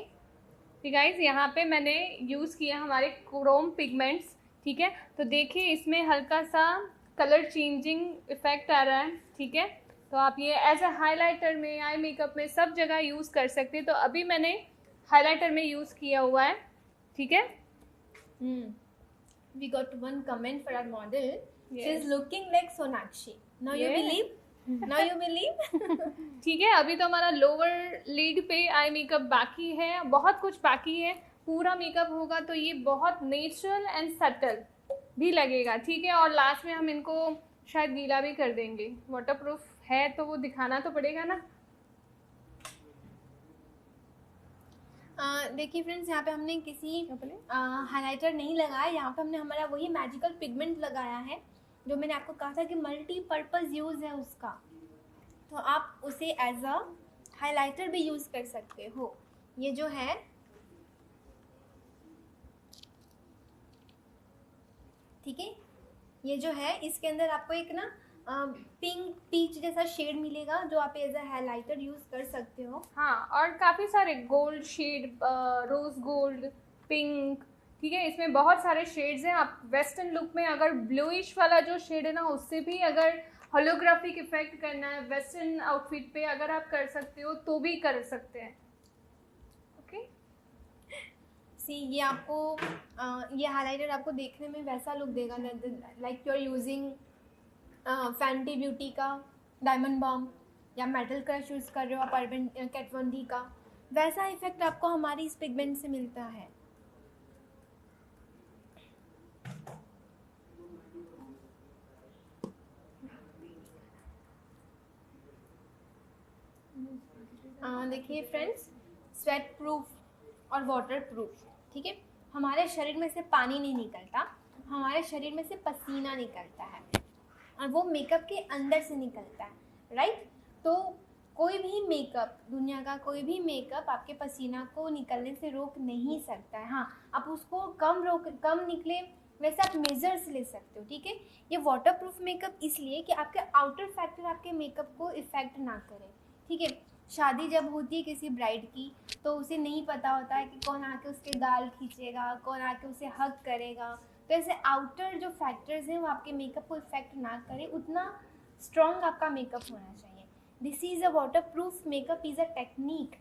ठीक गाइस, यहाँ पे मैंने यूज़ किया हमारे क्रोम पिगमेंट्स, ठीक है। तो देखिए इसमें हल्का सा कलर चेंजिंग इफेक्ट आ रहा है, ठीक है। तो आप ये एज अ हाइलाइटर में, आई मेकअप में, सब जगह यूज़ कर सकते हैं। तो अभी मैंने हाइलाइटर में यूज़ किया हुआ है, ठीक है। We got one comment for our model. Yes. She is looking like Sonakshi. Now you believe? Now you believe? ठीक है, अभी तो हमारा लोअर लिड पे आई मेकअप बाकी है, बहुत कुछ बाकी है। पूरा मेकअप होगा तो ये बहुत नेचुरल एंड सटल भी लगेगा, ठीक है। और लास्ट में हम इनको शायद गीला भी कर देंगे। वाटरप्रूफ है तो वो दिखाना तो पड़ेगा ना। देखिए फ्रेंड्स, यहाँ पे हमने किसी हाइलाइटर नहीं लगाया, यहाँ पे हमने हमारा वही मैजिकल पिगमेंट लगाया है जो मैंने आपको कहा था कि मल्टीपर्पज़ यूज़ है उसका। तो आप उसे एज अ हाइलाइटर भी यूज़ कर सकते हो। ये जो है ठीक है, ये जो है इसके अंदर आपको एक ना पिंक पीच जैसा शेड मिलेगा जो आप एज अ हाइलाइटर यूज कर सकते हो। हाँ, और काफ़ी सारे gold shade, rose gold, pink, ठीक है। इसमें बहुत सारे शेड्स हैं। आप वेस्टर्न लुक में अगर ब्लूइश वाला जो शेड है ना, उससे भी अगर होलोग्राफिक इफेक्ट करना है वेस्टर्न आउटफिट पे, अगर आप कर सकते हो तो भी कर सकते हैं। ओके सी ये आपको ये हाइलाइटर आपको देखने में वैसा लुक देगा like you are using Fenty Beauty का डायमंड बॉम या मेटल क्रश यूज़ कर रहे हो आप अर्बन कैट वन डी का, वैसा इफेक्ट आपको हमारी इस पिगमेंट से मिलता है। देखिए फ्रेंड्स, स्वेट प्रूफ और वाटर प्रूफ, ठीक है। हमारे शरीर में से पानी नहीं निकलता, हमारे शरीर में से पसीना निकलता है और वो मेकअप के अंदर से निकलता है, राइट। तो कोई भी मेकअप, दुनिया का कोई भी मेकअप आपके पसीना को निकलने से रोक नहीं सकता है। हाँ, आप उसको कम निकले वैसे आप मेजर्स ले सकते हो, ठीक है। ये वाटरप्रूफ मेकअप इसलिए कि आपके आउटर फैक्टर आपके मेकअप को इफेक्ट ना करे, ठीक है। शादी जब होती है किसी ब्राइड की, तो उसे नहीं पता होता है कि कौन आके उसके गाल खींचेगा, कौन आके उसे हग करेगा। तो ऐसे आउटर जो फैक्टर्स हैं वो आपके मेकअप को इफेक्ट ना करे, उतना स्ट्रॉन्ग आपका मेकअप होना चाहिए। This is a waterproof makeup is a technique,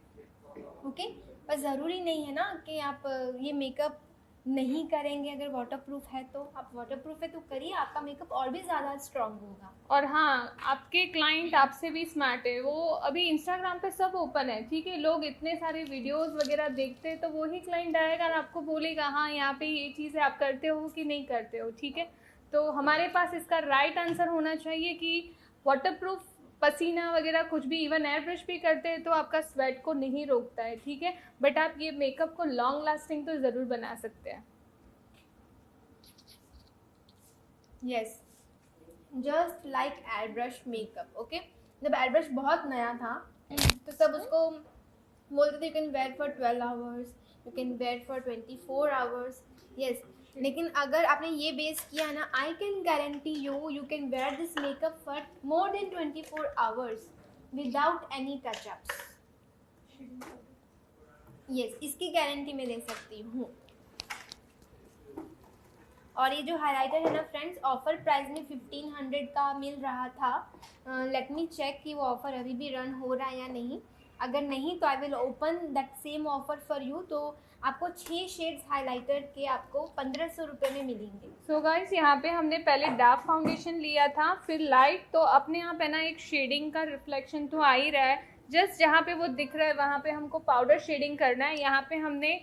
okay. पर ज़रूरी नहीं है ना कि आप ये मेकअप नहीं करेंगे। अगर वाटरप्रूफ है तो आप वाटरप्रूफ है तो करिए, आपका मेकअप और भी ज़्यादा स्ट्रॉन्ग होगा। और हाँ, आपके क्लाइंट आपसे भी स्मार्ट है। वो अभी इंस्टाग्राम पे सब ओपन है, ठीक है। लोग इतने सारे वीडियोस वगैरह देखते हैं, तो वही क्लाइंट आएगा और आपको बोलेगा हाँ यहाँ पे ये चीज़ है, आप करते हो कि नहीं करते हो, ठीक है। तो हमारे पास इसका राइट आंसर होना चाहिए कि वाटरप्रूफ पसीना वगैरह कुछ भी, इवन एयर ब्रश भी करते हैं तो आपका स्वेट को नहीं रोकता है, ठीक है। बट आप ये मेकअप को लॉन्ग लास्टिंग तो ज़रूर बना सकते हैं। Yes, just like air brush makeup, okay. जब एयर ब्रश बहुत नया था तो सब उसको बोलते थे you can wear for 12 hours, you can wear for 24 hours, yes. लेकिन अगर आपने ये बेस किया ना, I can guarantee you can wear this makeup for more than 24 hours without any touch-ups. Yes, इसकी गारंटी मैं दे सकती हूँ। और ये जो हाइलाइटर है ना फ्रेंड्स, ऑफर प्राइस में 1500 का मिल रहा था। लेट मी चेक कि वो ऑफर अभी भी रन हो रहा है या नहीं। अगर नहीं तो I will open that same offer for you. तो आपको 6 शेड्स हाइलाइटर के आपको 1500 रुपये में मिलेंगे। सो गाइस, यहाँ पे हमने पहले डार्क फाउंडेशन लिया था, फिर लाइट, तो अपने यहाँ पे ना एक शेडिंग का रिफ्लेक्शन तो आ ही रहा है। जस्ट जहाँ पे वो दिख रहा है वहाँ पे हमको पाउडर शेडिंग करना है। यहाँ पे हमने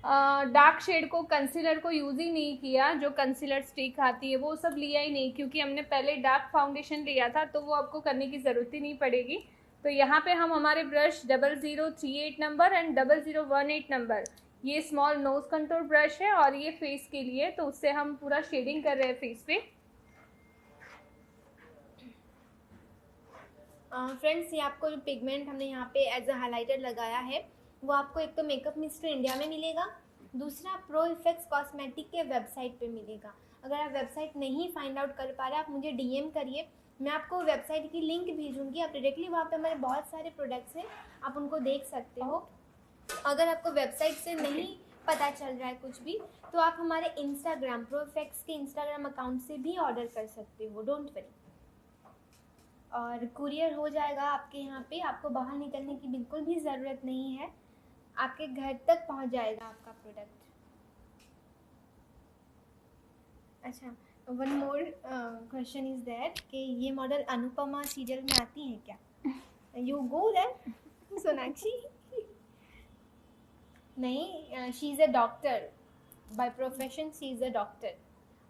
डार्क शेड को, कंसीलर को यूज़ ही नहीं किया। जो कंसीलर स्टिक आती है वो सब लिया ही नहीं, क्योंकि हमने पहले डार्क फाउंडेशन लिया था, तो वो आपको करने की ज़रूरत ही नहीं पड़ेगी। तो यहाँ पे हम हमारे ब्रश 0038 नंबर एंड 0018 नंबर, ये स्मॉल नोज कंटूर ब्रश है और ये फेस के लिए, तो उससे हम पूरा शेडिंग कर रहे हैं फेस पे। फ्रेंड्स, ये आपको जो पिगमेंट हमने यहाँ पे एज अ हाइलाइटर लगाया है वो आपको एक तो मेकअप मिस्टर इंडिया में मिलेगा, दूसरा प्रो इफेक्ट्स कॉस्मेटिक के वेबसाइट पे मिलेगा। अगर आप वेबसाइट नहीं फाइंड आउट कर पा रहे आप मुझे डीएम करिए, मैं आपको वेबसाइट की लिंक भेजूंगी, आप डायरेक्टली वहाँ पे हमारे बहुत सारे प्रोडक्ट्स हैं, आप उनको देख सकते हो। अगर आपको वेबसाइट से नहीं पता चल रहा है कुछ भी तो आप हमारे इंस्टाग्राम प्रो इफेक्ट्स के इंस्टाग्राम अकाउंट से भी ऑर्डर कर सकते हो, डोंट वरी, और कुरियर हो जाएगा आपके यहाँ पे। आपको बाहर निकलने की बिल्कुल भी ज़रूरत नहीं है, आपके घर तक पहुँच जाएगा आपका प्रोडक्ट। अच्छा, one more question is that कि ये मॉडल अनुपमा सीरियल में आती है क्या? You go that Sonakshi? नहीं, she is a doctor by profession, she is a doctor,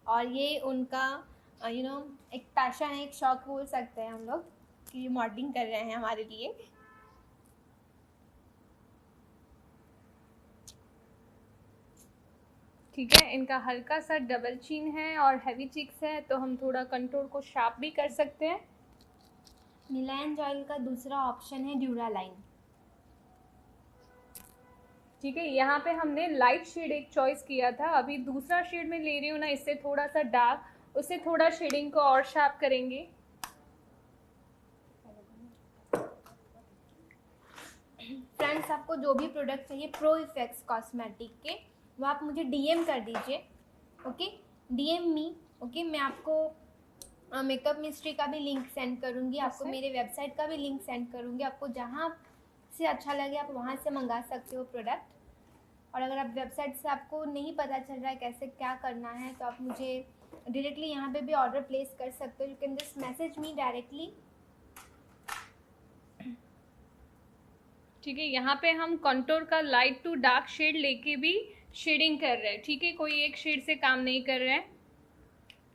और ये उनका एक पैशन है, एक शौक बोल सकते हैं हम लोग कि मॉडलिंग कर रहे हैं हमारे लिए। ठीक है, इनका हल्का सा डबल चीन है और हैवी चिक्स है, तो हम थोड़ा कंटूर को शार्प भी कर सकते हैं। मिलान जॉयल का दूसरा ऑप्शन है ड्यूरालाइन। ठीक है, यहाँ पे हमने लाइट शेड एक चॉइस किया था, अभी दूसरा शेड में ले रही हूँ ना, इससे थोड़ा सा डार्क, उससे थोड़ा शेडिंग को और शार्प करेंगे। फ्रेंड्स, आपको जो भी प्रोडक्ट चाहिए प्रो इफेक्ट्स कॉस्मेटिक के, वो आप मुझे डीएम कर दीजिए, ओके, डीएम मी, ओके। मैं आपको मेकअप मिस्ट्री का भी लिंक सेंड करूँगी, आपको मेरे वेबसाइट का भी लिंक सेंड करूँगी, आपको जहाँ से अच्छा लगे आप वहाँ से मंगा सकते हो प्रोडक्ट। और अगर आप वेबसाइट से आपको नहीं पता चल रहा है कैसे क्या करना है तो आप मुझे डायरेक्टली यहाँ पे भी ऑर्डर प्लेस कर सकते हो, you can just message me directly. ठीक है, यहाँ पे हम कंटूर का लाइट टू डार्क शेड लेके भी शेडिंग कर रहे हैं। ठीक है, कोई एक शेड से काम नहीं कर रहे हैं।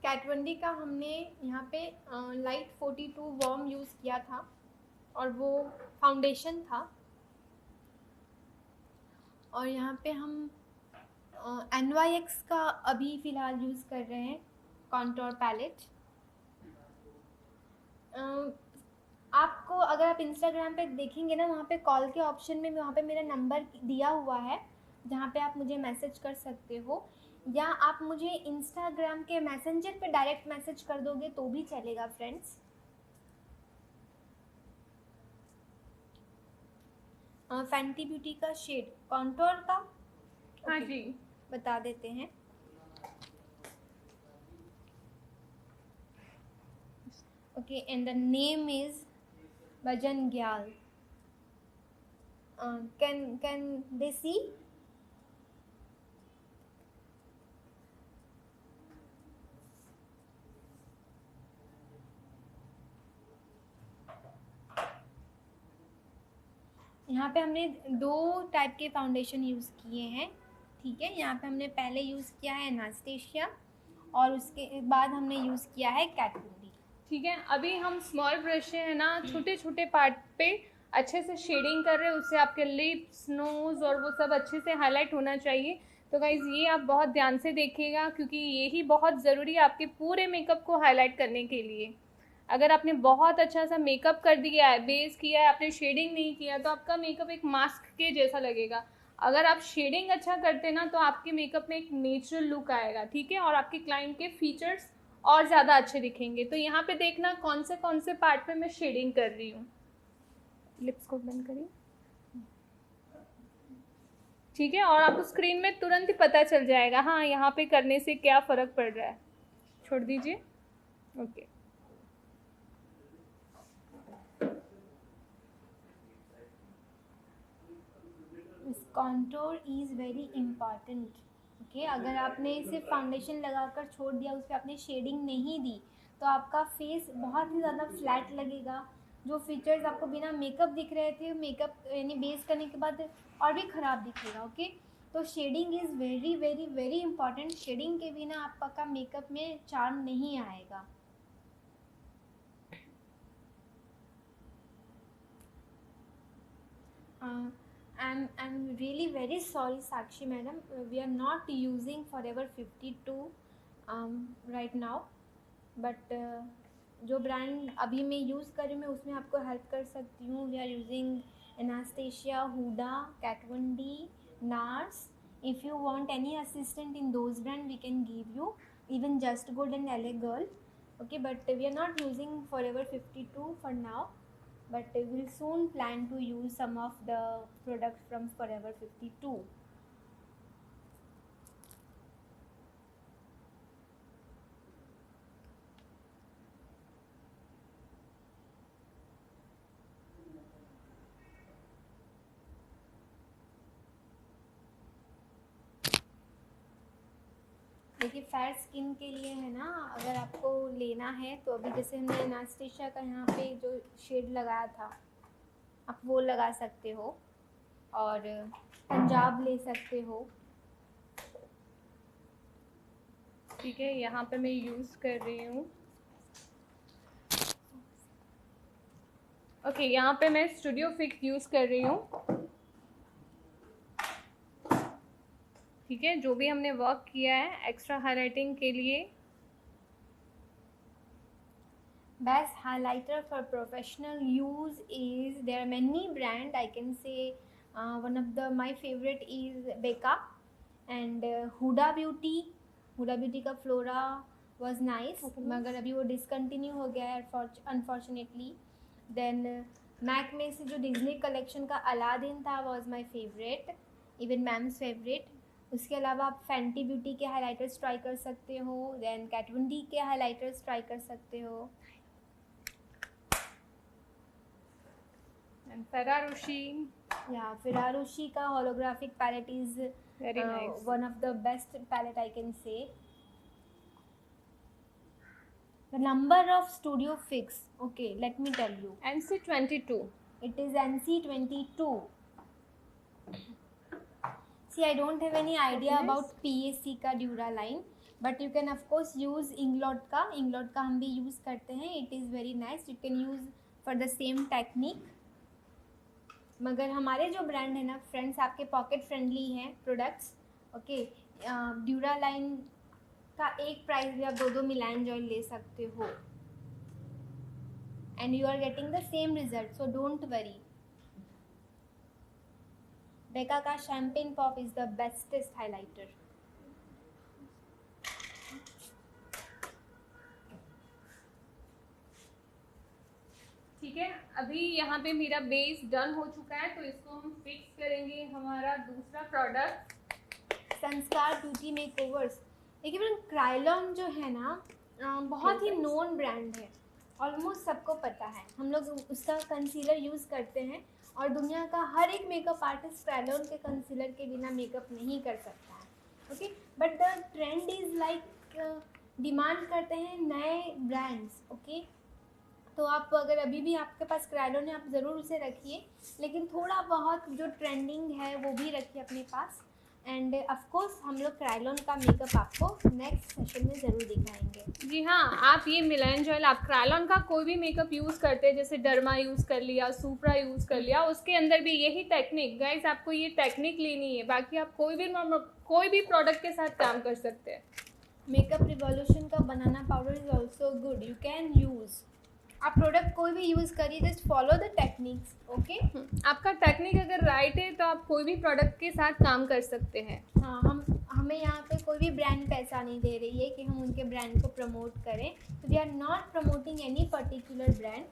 कैट वन डी का हमने यहाँ पे लाइट 42 वार्म यूज़ किया था और वो फाउंडेशन था, और यहाँ पे हम NYX का अभी फ़िलहाल यूज़ कर रहे हैं कॉन्टोर पैलेट। आपको अगर आप इंस्टाग्राम पे देखेंगे ना, वहाँ पे कॉल के ऑप्शन में वहाँ पे मेरा नंबर दिया हुआ है जहाँ पे आप मुझे मैसेज कर सकते हो, या आप मुझे इंस्टाग्राम के मैसेंजर पे डायरेक्ट मैसेज कर दोगे तो भी चलेगा फ्रेंड्स। फैंटी ब्यूटी का शेड कॉन्टोर का, हाँ जी, बता देते हैं। Okay, and the name is Bhajan Gyal. Can they see? यहाँ पे हमने दो टाइप के फाउंडेशन यूज़ किए हैं, ठीक है। यहाँ पे हमने पहले यूज़ किया है एनास्टेशिया और उसके बाद हमने यूज़ किया है कैट वन डी। ठीक है, अभी हम स्मॉल ब्रश से है ना छोटे छोटे पार्ट पे अच्छे से शेडिंग कर रहे हैं, उससे आपके लिप्स, नोज़ और वो सब अच्छे से हाईलाइट होना चाहिए। तो गाइज़ ये आप बहुत ध्यान से देखिएगा क्योंकि ये ही बहुत ज़रूरी है आपके पूरे मेकअप को हाईलाइट करने के लिए। अगर आपने बहुत अच्छा सा मेकअप कर दिया है, बेस किया है, आपने शेडिंग नहीं किया तो आपका मेकअप एक मास्क के जैसा लगेगा। अगर आप शेडिंग अच्छा करते ना तो आपके मेकअप में एक नेचुरल लुक आएगा, ठीक है, और आपके क्लाइंट के फीचर्स और ज़्यादा अच्छे दिखेंगे। तो यहाँ पे देखना कौन से पार्ट पे मैं शेडिंग कर रही हूँ। लिप्स को बंद करिए, ठीक है, और आपको स्क्रीन में तुरंत ही पता चल जाएगा हाँ यहाँ पे करने से क्या फ़र्क पड़ रहा है। छोड़ दीजिए, okay. Contour is very important, okay. अगर आपने सिर्फ फाउंडेशन लगाकर छोड़ दिया, उस पर आपने शेडिंग नहीं दी तो आपका फेस बहुत ही ज़्यादा फ्लैट लगेगा। जो फीचर्स आपको बिना मेकअप दिख रहे थे, मेकअप यानी बेस करने के बाद और भी ख़राब दिखेगा, ओके। तो shading is very very very important. Shading के बिना आपका मेकअप में चार्म नहीं आएगा। I'm really very sorry Sakshi madam, we are not using Forever 52 right now, but जो ब्रांड अभी मैं यूज़ कर रही हूँ मैं उसमें आपको हेल्प कर सकती हूँ. We are using Anastasia, Huda, Kat one D, Nars. If you want any assistant in those brand, we can give you, even Just Good and LA Girl. Okay, but we are not using Forever 52 for now, but we will soon plan to use some of the products from Forever 52. देखिए फेयर स्किन के लिए है ना, अगर आपको लेना है तो अभी जैसे हमने एनास्टेशिया का यहाँ पे जो शेड लगाया था आप वो लगा सकते हो, और पंजाब ले सकते हो. ठीक है, यहाँ पे मैं यूज़ कर रही हूँ. ओके, यहाँ पे मैं स्टूडियो फिक्स यूज़ कर रही हूँ. ठीक है, जो भी हमने वर्क किया है एक्स्ट्रा हाईलाइटिंग के लिए. Best highlighter for professional use is, there are many brand I can say. One of the my favorite is Becca and Huda Beauty. Huda Beauty का Flora was nice, मगर अभी वो discontinue हो गया है unfortunately. Then MAC में से जो डिज्नी कलेक्शन का अलादीन था was my favorite, even ma'am's favorite. उसके अलावा आप फैंटी ब्यूटी के हाइलाइटर्स ट्राई कर सकते हो. देन कैट वन डी के हाइलाइटर्स ट्राई कर सकते हो. एंड फेरारोशी, या फेरारोशी का holographic palette is very nice. one of the best palette I can say. The number of Studio Fix, okay, let me tell you. NC22. It is NC22. See, I don't have any idea about PAC का Duraline, but you can of course use Inglot का. Inglot का हम भी use करते हैं. It is very nice. You can use for the same technique. मगर हमारे जो ब्रांड है ना फ्रेंड्स, आपके पॉकेट फ्रेंडली हैं प्रोडक्ट्स. ओके, ड्यूरालाइन का एक प्राइस भी आप दो मिलान जॉइल ले सकते हो, and you are getting the same result, so don't worry. Becca का champagne pop is the bestest highlighter. ठीक है, अभी यहाँ पे मेरा बेस डन हो चुका है, तो इसको हम फिक्स करेंगे. हमारा दूसरा प्रोडक्ट संस्कार ब्यूटी मेकओवर्स. देखिए मैम, क्राइलॉन जो है ना बहुत ही नोन ब्रांड है, ऑलमोस्ट सबको पता है. हम लोग उसका कंसीलर यूज़ करते हैं और दुनिया का हर एक मेकअप आर्टिस्ट क्राइलॉन के कंसीलर के बिना मेकअप नहीं कर सकता है. Okay, but the trend is like demand करते हैं नए ब्रांड्स. ओके, तो आप अगर अभी भी आपके पास क्राइलॉन है आप ज़रूर उसे रखिए, लेकिन थोड़ा बहुत जो ट्रेंडिंग है वो भी रखिए अपने पास. एंड ऑफ कोर्स हम लोग क्राइलॉन का मेकअप आपको नेक्स्ट सेशन में ज़रूर दिखाएंगे. जी हाँ, आप ये मिलान जॉइल, आप क्राइलॉन का कोई भी मेकअप यूज़ करते हैं, जैसे डर्मा यूज़ कर लिया, सुप्रा यूज़ कर लिया, उसके अंदर भी यही टेक्निक. गाइस, आपको ये टेक्निक लेनी है, बाकी आप कोई भी प्रोडक्ट के साथ काम कर सकते हैं. मेकअप रिवॉल्यूशन का banana powder is also good, you can use. आप प्रोडक्ट कोई भी यूज़ करिए, just follow the techniques. Okay, आपका टेक्निक अगर राइट है तो आप कोई भी प्रोडक्ट के साथ काम कर सकते हैं. हाँ, हमें यहाँ पे कोई भी ब्रांड पैसा नहीं दे रही है कि हम उनके ब्रांड को प्रमोट करें. तो we are not promoting any particular brand.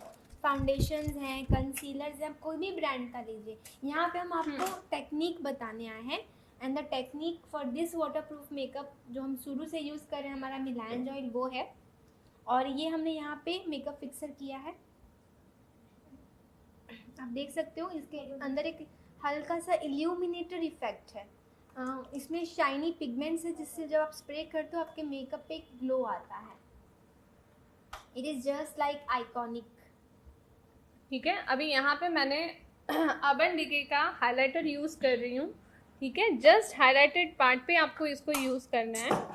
Foundations हैं, कंसीलर्स हैं, आप कोई भी ब्रांड का लीजिए. यहाँ पे हम आपको टेक्निक बताने आए हैं. And the technique for this waterproof makeup जो हम शुरू से यूज़ कर रहे हैं, हमारा मिलान जॉइल वो है, और ये हमने यहाँ पे मेकअप फिक्सर किया है. आप देख सकते हो इसके अंदर एक हल्का सा इल्यूमिनेटर इफेक्ट है. इसमें शाइनी पिगमेंट्स है, जिससे जब आप स्प्रे करते हो आपके मेकअप पे एक ग्लो आता है. It is just like iconic. ठीक है, अभी यहाँ पे मैंने अर्बन डिके का हाइलाइटर यूज़ कर रही हूँ. ठीक है, जस्ट हाइलाइटेड पार्ट पे आपको इसको यूज़ करना है.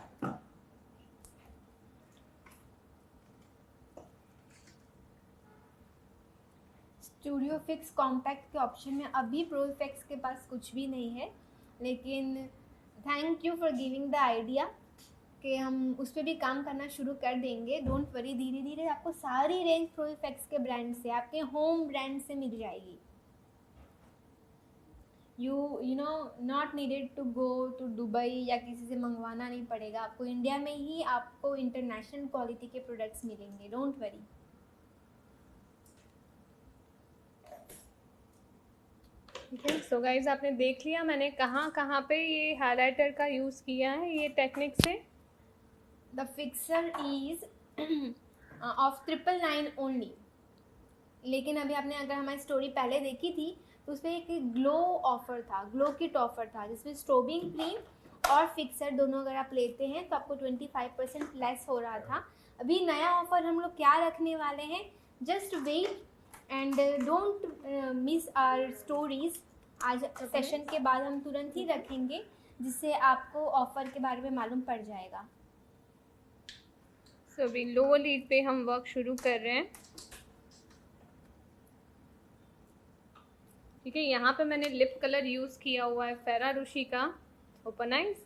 स्टूडियो फिक्स कॉम्पैक्ट के ऑप्शन में अभी प्रो इफेक्ट्स के पास कुछ भी नहीं है, लेकिन thank you for giving the idea. कि हम उस पर भी काम करना शुरू कर देंगे। डोंट वरी, धीरे धीरे आपको सारी रेंज प्रो इफेक्ट्स के ब्रांड से, आपके होम ब्रांड से मिल जाएगी। You know not needed to go to Dubai या किसी से मंगवाना नहीं पड़ेगा, आपको इंडिया में ही आपको इंटरनेशनल क्वालिटी के प्रोडक्ट्स मिलेंगे। Don't worry. ठीक है, सो गाइज आपने देख लिया मैंने कहाँ कहाँ पे ये हाइलाइटर का यूज़ किया है ये टेक्निक से। The fixer is of 999 only. लेकिन अभी आपने अगर हमारी स्टोरी पहले देखी थी तो उसमें एक ग्लो ऑफर था, ग्लो किट ऑफर था, जिसमें स्ट्रोबिंग क्रीम और फिक्सर दोनों अगर आप लेते हैं तो आपको 25% लेस हो रहा था। अभी नया ऑफर हम लोग क्या रखने वाले हैं, just wait and don't miss our stories. आज सेशन के बाद हम तुरंत ही रखेंगे, जिससे आपको ऑफर के बारे में मालूम पड़ जाएगा। सो अभी लोअर लीड पे हम वर्क शुरू कर रहे हैं। ठीक है, यहाँ पे मैंने लिप कलर यूज़ किया हुआ है फेरारूशी का ओपन आइज,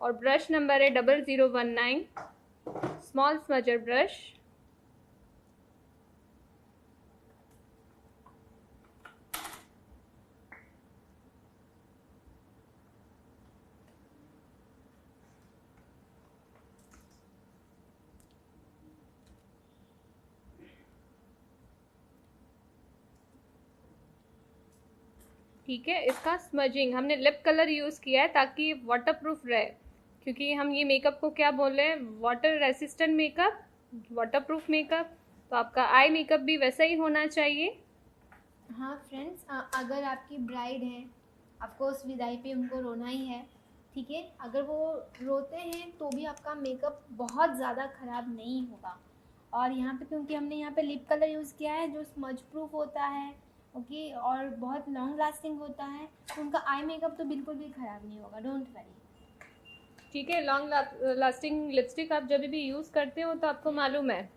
और ब्रश नंबर है 0019 स्मॉल स्मजर ब्रश। ठीक है, इसका स्मजिंग हमने लिप कलर यूज़ किया है ताकि ये वाटर प्रूफ रहे, क्योंकि हम ये मेकअप को क्या बोल रहे हैं, water resistant makeup, water proof makeup. तो आपका आई मेकअप भी वैसा ही होना चाहिए। हाँ फ्रेंड्स, अगर आपकी ब्राइड है, ऑफकोर्स विदाई पे उनको रोना ही है, ठीक है, अगर वो रोते हैं तो भी आपका मेकअप बहुत ज़्यादा ख़राब नहीं होगा। और यहाँ पे क्योंकि हमने यहाँ पे लिप कलर यूज़ किया है जो स्मज प्रूफ होता है, ओके, और बहुत लॉन्ग लास्टिंग होता है, तो उनका आई मेकअप तो बिल्कुल भी ख़राब नहीं होगा। Don't worry. ठीक है, लॉन्ग लास्टिंग लिपस्टिक आप जब भी यूज़ करते हो तो आपको मालूम है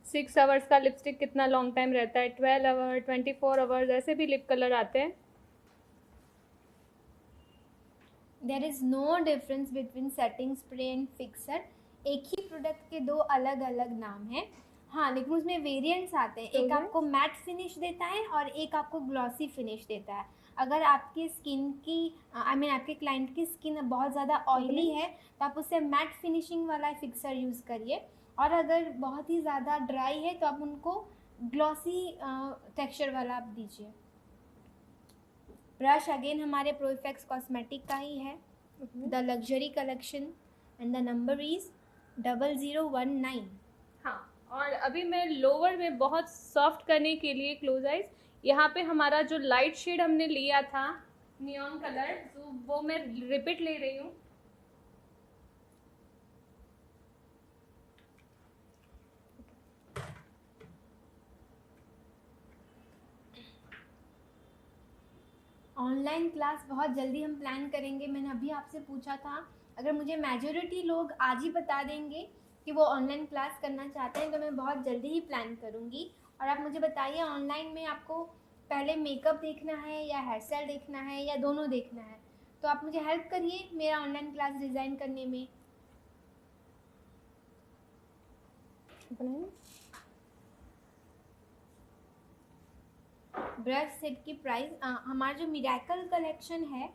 6 आवर्स का लिपस्टिक कितना लॉन्ग टाइम रहता है, 12 आवर 24 आवर्स ऐसे भी लिप कलर आते हैं। There is no difference between setting spray and fixer. एक ही प्रोडक्ट के दो अलग अलग नाम हैं, हाँ, लेकिन उसमें वेरिएंट्स आते हैं। एक आपको मैट फिनिश देता है और एक आपको ग्लॉसी फिनिश देता है। अगर आपकी स्किन की आपके क्लाइंट की स्किन बहुत ज़्यादा ऑयली है तो आप उससे मैट फिनिशिंग वाला फिक्सर यूज़ करिए, और अगर बहुत ही ज़्यादा ड्राई है तो आप उनको ग्लॉसी टेक्सचर वाला आप दीजिए। ब्रश अगेन हमारे प्रो इफेक्ट्स कॉस्मेटिक का ही है, the luxury collection, and the number is 0019। हाँ, और अभी मैं लोअर में बहुत सॉफ्ट करने के लिए क्लोज आइज, यहाँ पे हमारा जो लाइट शेड हमने लिया था नियॉन कलर, तो वो मैं रिपीट ले रही हूँ। ऑनलाइन क्लास बहुत जल्दी हम प्लान करेंगे। मैंने अभी आपसे पूछा था, अगर मुझे मेजॉरिटी लोग आज ही बता देंगे कि वो ऑनलाइन क्लास करना चाहते हैं तो मैं बहुत जल्दी ही प्लान करूँगी। और आप मुझे बताइए, ऑनलाइन में आपको पहले मेकअप देखना है या हेयर स्टाइल देखना है या दोनों देखना है? तो आप मुझे हेल्प करिए मेरा ऑनलाइन क्लास डिज़ाइन करने में। ब्रश सेट की प्राइस, हमारा जो मिरेकल कलेक्शन है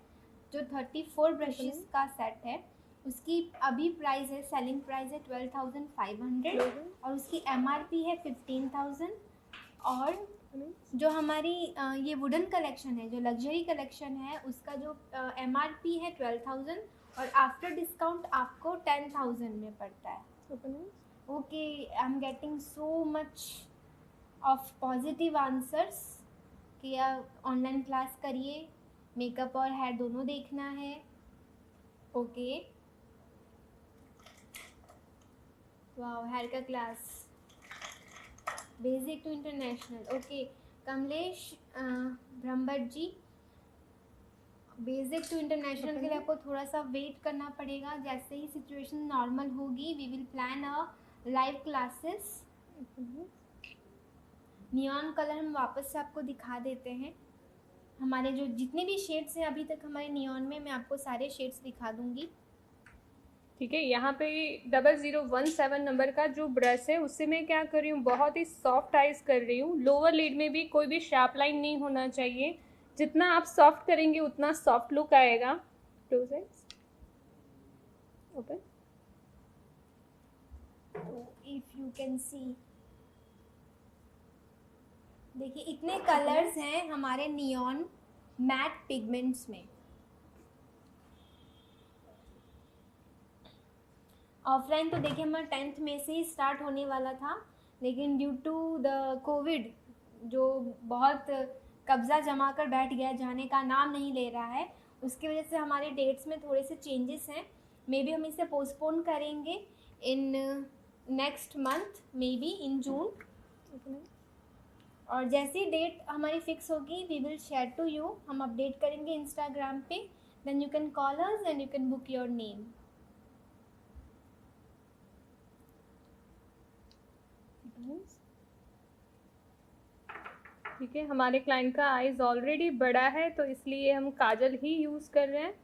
जो 34 ब्रशेस का सेट है, उसकी अभी प्राइस है, सेलिंग प्राइस है 12,500 और उसकी MRP है 15,000। और जो हमारी ये वुडन कलेक्शन है, जो लग्जरी कलेक्शन है, उसका जो MRP है 12,000 और आफ्टर डिस्काउंट आपको 10,000 में पड़ता है। Okay, I am getting so much of positive answers कि आप ऑनलाइन क्लास करिए, मेकअप और हेयर दोनों देखना है। ओके, वाह, हेयर का class basic to international. Okay, Kamlesh Brahmbhatt ji, basic to international के लिए आपको थोड़ा सा वेट करना पड़ेगा। जैसे ही सिचुएशन नॉर्मल होगी we will plan a live classes. Neon colour हम वापस से आपको दिखा देते हैं। हमारे जो जितने भी शेड्स हैं अभी तक हमारे नियॉन में, मैं आपको सारे शेड्स दिखा दूंगी। ठीक है, यहाँ पे 0017 नंबर का जो ब्रश है उससे मैं क्या कर रही हूँ, बहुत ही सॉफ्ट आइज कर रही हूँ। लोअर लिड में भी कोई भी शार्प लाइन नहीं होना चाहिए। जितना आप सॉफ्ट करेंगे उतना सॉफ्ट लुक आएगा। Close eyes, open. If you can see, देखिए इतने कलर्स हैं हमारे नियॉन मैट पिगमेंट्स में। ऑफलाइन तो देखिए हमारा 10th में से ही स्टार्ट होने वाला था, लेकिन ड्यू टू द कोविड जो बहुत कब्जा जमा कर बैठ गया, जाने का नाम नहीं ले रहा है, उसकी वजह से हमारे डेट्स में थोड़े से चेंजेस हैं। मे बी हम इसे पोस्टपोन करेंगे in next month, may be in June. और जैसी डेट हमारी फिक्स होगी we will share to you, हम अपडेट करेंगे इंस्टाग्राम पे। Then you can call us and you can book your name. ठीक है, हमारे क्लाइंट का आइज ऑलरेडी बड़ा है तो इसलिए हम काजल ही यूज़ कर रहे हैं।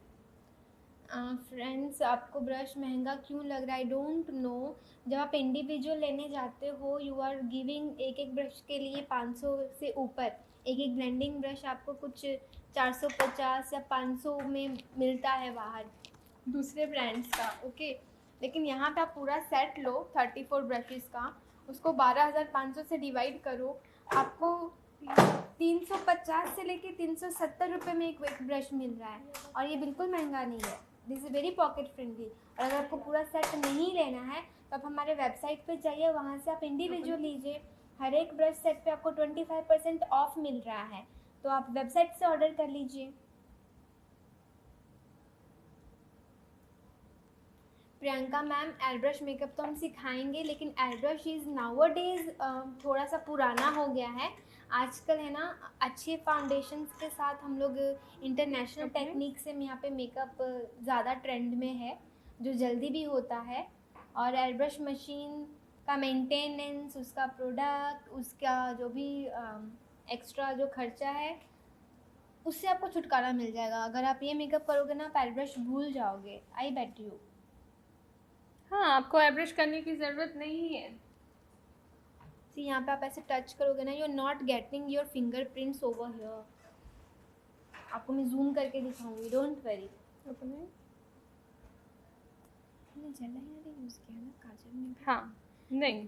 फ्रेंड्स आपको ब्रश महंगा क्यों लग रहा है? I don't know. जब आप इंडिविजुअल लेने जाते हो यू आर गिविंग एक एक ब्रश के लिए 500 से ऊपर। एक एक ब्लेंडिंग ब्रश आपको कुछ 450 या 500 में मिलता है बाहर दूसरे ब्रांड्स का, ओके। लेकिन यहाँ पे आप पूरा सेट लो 34 ब्रशेस का, उसको 12,500 से डिवाइड करो, आपको 350 से लेके 370 रुपये में एक ब्रश मिल रहा है। और ये बिल्कुल महंगा नहीं है, this is very pocket friendly. और अगर आपको पूरा सेट नहीं लेना है तो आप हमारे वेबसाइट पे जाइए, वहाँ से आप इंडिविजुअल लीजिए। हर एक ब्रश सेट पे आपको 25% ऑफ मिल रहा है, तो आप वेबसाइट से ऑर्डर कर लीजिए। Priyanka ma'am, air brush makeup तो हम सिखाएंगे, लेकिन air brush is now days थोड़ा सा पुराना हो गया है। आजकल है ना अच्छे फाउंडेशंस के साथ हम लोग इंटरनेशनल टेक्निक से यहाँ पे मेकअप ज़्यादा ट्रेंड में है, जो जल्दी भी होता है। और एयर ब्रश मशीन का मेंटेनेंस, उसका प्रोडक्ट, उसका जो भी एक्स्ट्रा जो खर्चा है उससे आपको छुटकारा मिल जाएगा। अगर आप ये मेकअप करोगे ना आप एयर ब्रश भूल जाओगे, आई बेट यू। हाँ, आपको एयर ब्रश करने की ज़रूरत नहीं है। सी यहाँ पे आप ऐसे टच करोगे ना, you are not getting your fingerprints over here. आपको मैं जूम करके दिखाऊंगी, डोंट वरी। अपने जला यूज़ किया ना काजल में। हाँ, नहीं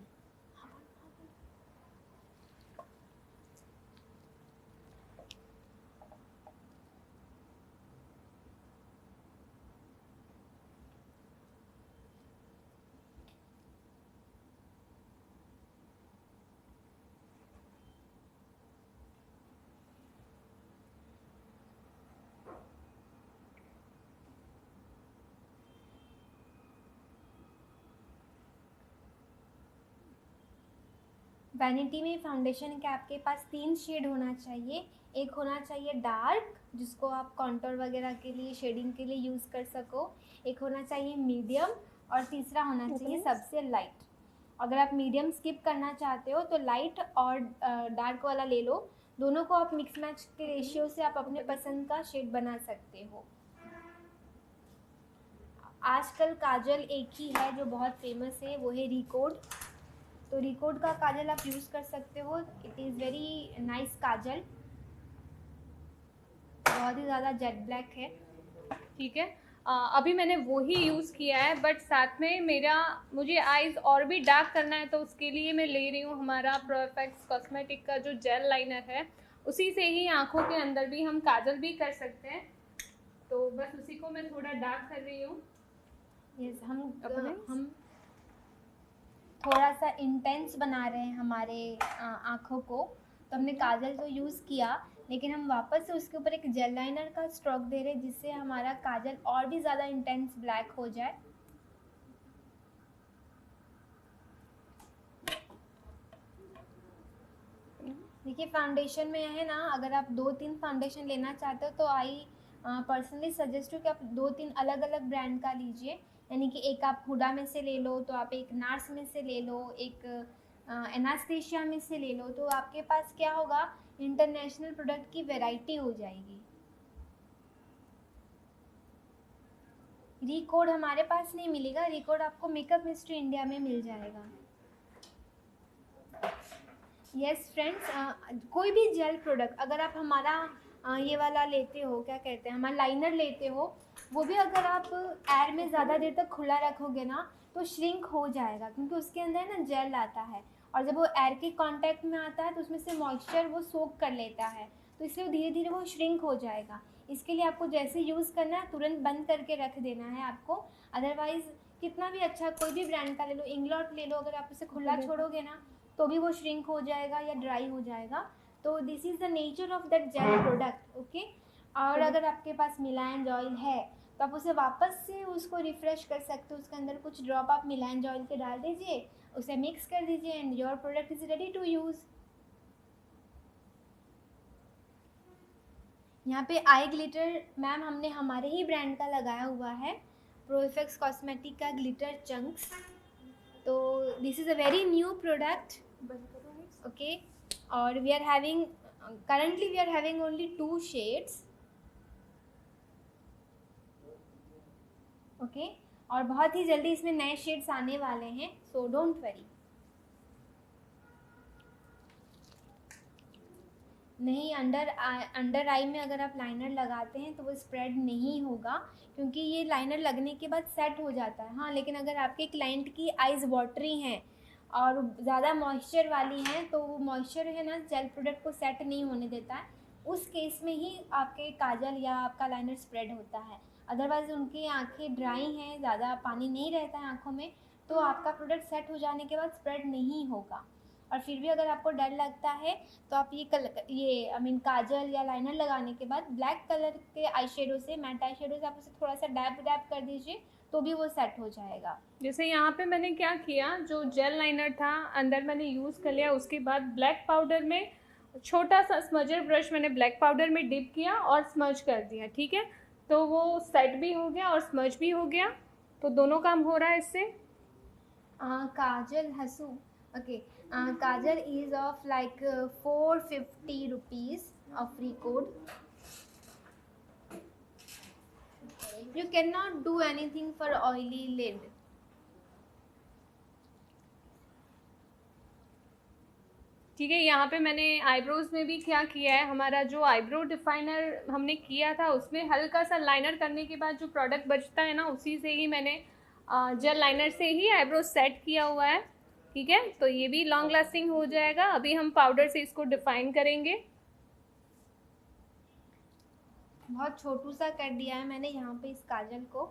वैनिटी में फाउंडेशन के आपके पास 3 शेड होना चाहिए। एक होना चाहिए डार्क, जिसको आप कॉन्टोर वगैरह के लिए, शेडिंग के लिए यूज़ कर सको। एक होना चाहिए मीडियम, और तीसरा होना चाहिए सबसे लाइट। अगर आप मीडियम स्किप करना चाहते हो तो लाइट और डार्क वाला ले लो। दोनों को आप मिक्स मैच के रेशियो से आप अपने पसंद का शेड बना सकते हो। आजकल काजल एक ही है जो बहुत फेमस है, वो है रिकोड। तो रिकोड का काजल आप यूज़ कर सकते हो, इट इज़ वेरी नाइस काजल, बहुत ही ज़्यादा जेट ब्लैक है। ठीक है। अभी मैंने वो ही यूज़ किया है, बट साथ में मुझे आईज और भी डार्क करना है, तो उसके लिए मैं ले रही हूँ हमारा परफेक्ट कॉस्मेटिक का जो जेल लाइनर है। उसी से ही आँखों के अंदर भी हम काजल भी कर सकते हैं, तो बस उसी को मैं थोड़ा डार्क कर रही हूँ। यस, हम थोड़ा सा इंटेंस बना रहे हैं हमारे आँखों को, तो हमने काजल तो यूज़ किया, लेकिन हम वापस से उसके ऊपर एक जेल लाइनर का स्ट्रोक दे रहे हैं, जिससे हमारा काजल और भी ज़्यादा इंटेंस ब्लैक हो जाए। देखिए फाउंडेशन में है ना, अगर आप 2-3 फाउंडेशन लेना चाहते हो तो आई पर्सनली सजेस्ट हूँ कि आप 2-3 अलग अलग ब्रांड का लीजिए। यानी कि एक आप हुडा में से ले लो, तो आप एक नार्स में से ले लो, एक एनास्टेशिया में से ले लो, तो आपके पास क्या होगा, इंटरनेशनल प्रोडक्ट की वैरायटी हो जाएगी। रिकोड हमारे पास नहीं मिलेगा, रिकोड आपको मेकअप मिस्ट्री इंडिया में मिल जाएगा। यस फ्रेंड्स, कोई भी जेल प्रोडक्ट अगर आप हमारा ये वाला लेते हो, क्या कहते हैं, हमारा लाइनर लेते हो, वो भी अगर आप एयर में ज़्यादा देर तक खुला रखोगे ना तो श्रिंक हो जाएगा, क्योंकि उसके अंदर ना जेल आता है और जब वो एयर के कांटेक्ट में आता है तो उसमें से मॉइस्चर वो सोक कर लेता है, तो इसलिए धीरे धीरे वो श्रिंक हो जाएगा। इसके लिए आपको जैसे यूज़ करना है तुरंत बंद करके रख देना है आपको, अदरवाइज़ कितना भी अच्छा कोई भी ब्रांड का ले लो, इंग्लॉट ले लो, अगर आप उसे खुला छोड़ोगे ना तो भी वो श्रिंक हो जाएगा या ड्राई हो जाएगा। तो this is the nature of that gel product, okay. और अगर आपके पास मिलायंज ऑयल है तो आप उसे वापस से उसको रिफ़्रेश कर सकते हो, उसके अंदर कुछ ड्रॉप आप मिलायंज ऑयल के डाल दीजिए, उसे मिक्स कर दीजिए and your product is ready to use. यहाँ पे आई ग्लिटर मैम हमने हमारे ही ब्रांड का लगाया हुआ है, प्रोइफेक्स कॉस्मेटिक का ग्लिटर चंक्स। तो this is a very new product, okay. और we are having currently we are having only 2 shades, okay. और बहुत ही जल्दी इसमें नए शेड्स आने वाले हैं, सो डोंट वरी। नहीं, अंडर आई में अगर आप लाइनर लगाते हैं तो वो स्प्रेड नहीं होगा, क्योंकि ये लाइनर लगने के बाद सेट हो जाता है। हाँ, लेकिन अगर आपके क्लाइंट की आइज़ वाटरी हैं और ज़्यादा मॉइस्चर वाली हैं तो वो मॉइस्चर है ना जेल प्रोडक्ट को सेट नहीं होने देता है, उस केस में ही आपके काजल या आपका लाइनर स्प्रेड होता है। अदरवाइज़ उनकी आँखें ड्राई हैं, ज़्यादा पानी नहीं रहता है आँखों में, तो आपका प्रोडक्ट सेट हो जाने के बाद स्प्रेड नहीं होगा। और फिर भी अगर आपको डर लगता है तो आप ये काजल या लाइनर लगाने के बाद ब्लैक कलर के आई शेडो से, मैट आई शेडो से आप उसे थोड़ा सा डैप डैप कर दीजिए तो भी वो सेट हो जाएगा। जैसे यहाँ पे मैंने क्या किया, जो जेल लाइनर था अंदर मैंने यूज़ कर लिया, उसके बाद ब्लैक पाउडर में छोटा सा स्मजर ब्रश मैंने ब्लैक पाउडर में डिप किया और स्मज कर दिया, ठीक है। तो वो सेट भी हो गया और स्मज भी हो गया, तो दोनों काम हो रहा है इससे। काजल हसू, okay. Kajal is of like 450 rupees of free code. You cannot do anything for oily lid. ठीक है, यहाँ पे मैंने आईब्रोज में भी क्या किया है, हमारा जो आईब्रो डिफाइनर हमने किया था उसमें हल्का सा लाइनर करने के बाद जो प्रोडक्ट बचता है ना, उसी से ही मैंने जेल लाइनर से ही आईब्रो सेट किया हुआ है, ठीक है। तो ये भी लॉन्ग लास्टिंग हो जाएगा। अभी हम पाउडर से इसको डिफाइन करेंगे। बहुत छोटू सा कर दिया है मैंने यहाँ पे इस काजल को,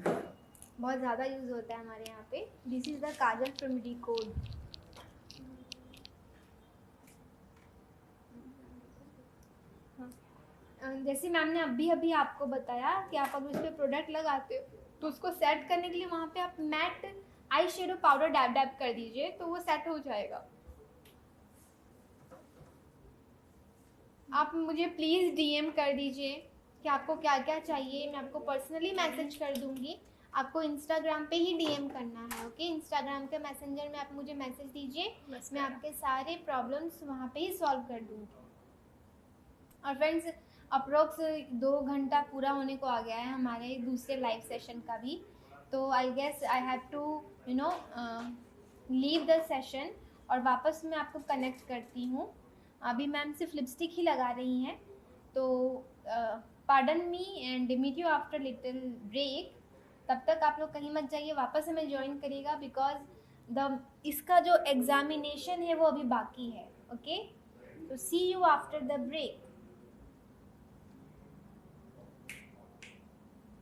बहुत ज़्यादा यूज़ होता है हमारे यहाँ पे। This is the Kajal from Recode. जैसे मैम ने अभी आपको बताया कि आप अगर उस पर प्रोडक्ट लगाते हो तो उसको सेट करने के लिए वहाँ पे आप matte eye shadow powder dab dab कर दीजिए तो वो सेट हो जाएगा। आप मुझे प्लीज़ डीएम कर दीजिए कि आपको क्या क्या चाहिए, मैं आपको पर्सनली मैसेज कर दूँगी। आपको इंस्टाग्राम पे ही डीएम करना है, ओके। इंस्टाग्राम के मैसेंजर में आप मुझे मैसेज दीजिए, मैं आपके सारे प्रॉब्लम्स वहाँ पे ही सॉल्व कर दूँगी। और फ्रेंड्स, अप्रोक्स 2 घंटा पूरा होने को आ गया है हमारे दूसरे लाइव सेशन का भी, तो I guess I have to leave the session और वापस मैं आपको कनेक्ट करती हूँ। अभी मैम सिर्फ लिपस्टिक ही लगा रही हैं, तो pardon me and meet you after little break. तब तक आप लोग कहीं मत जाइए, वापस हमें ज्वाइन करिएगा बिकॉज इसका जो एग्जामिनेशन है वो अभी बाकी है, ओके। तो सी यू आफ्टर द ब्रेक।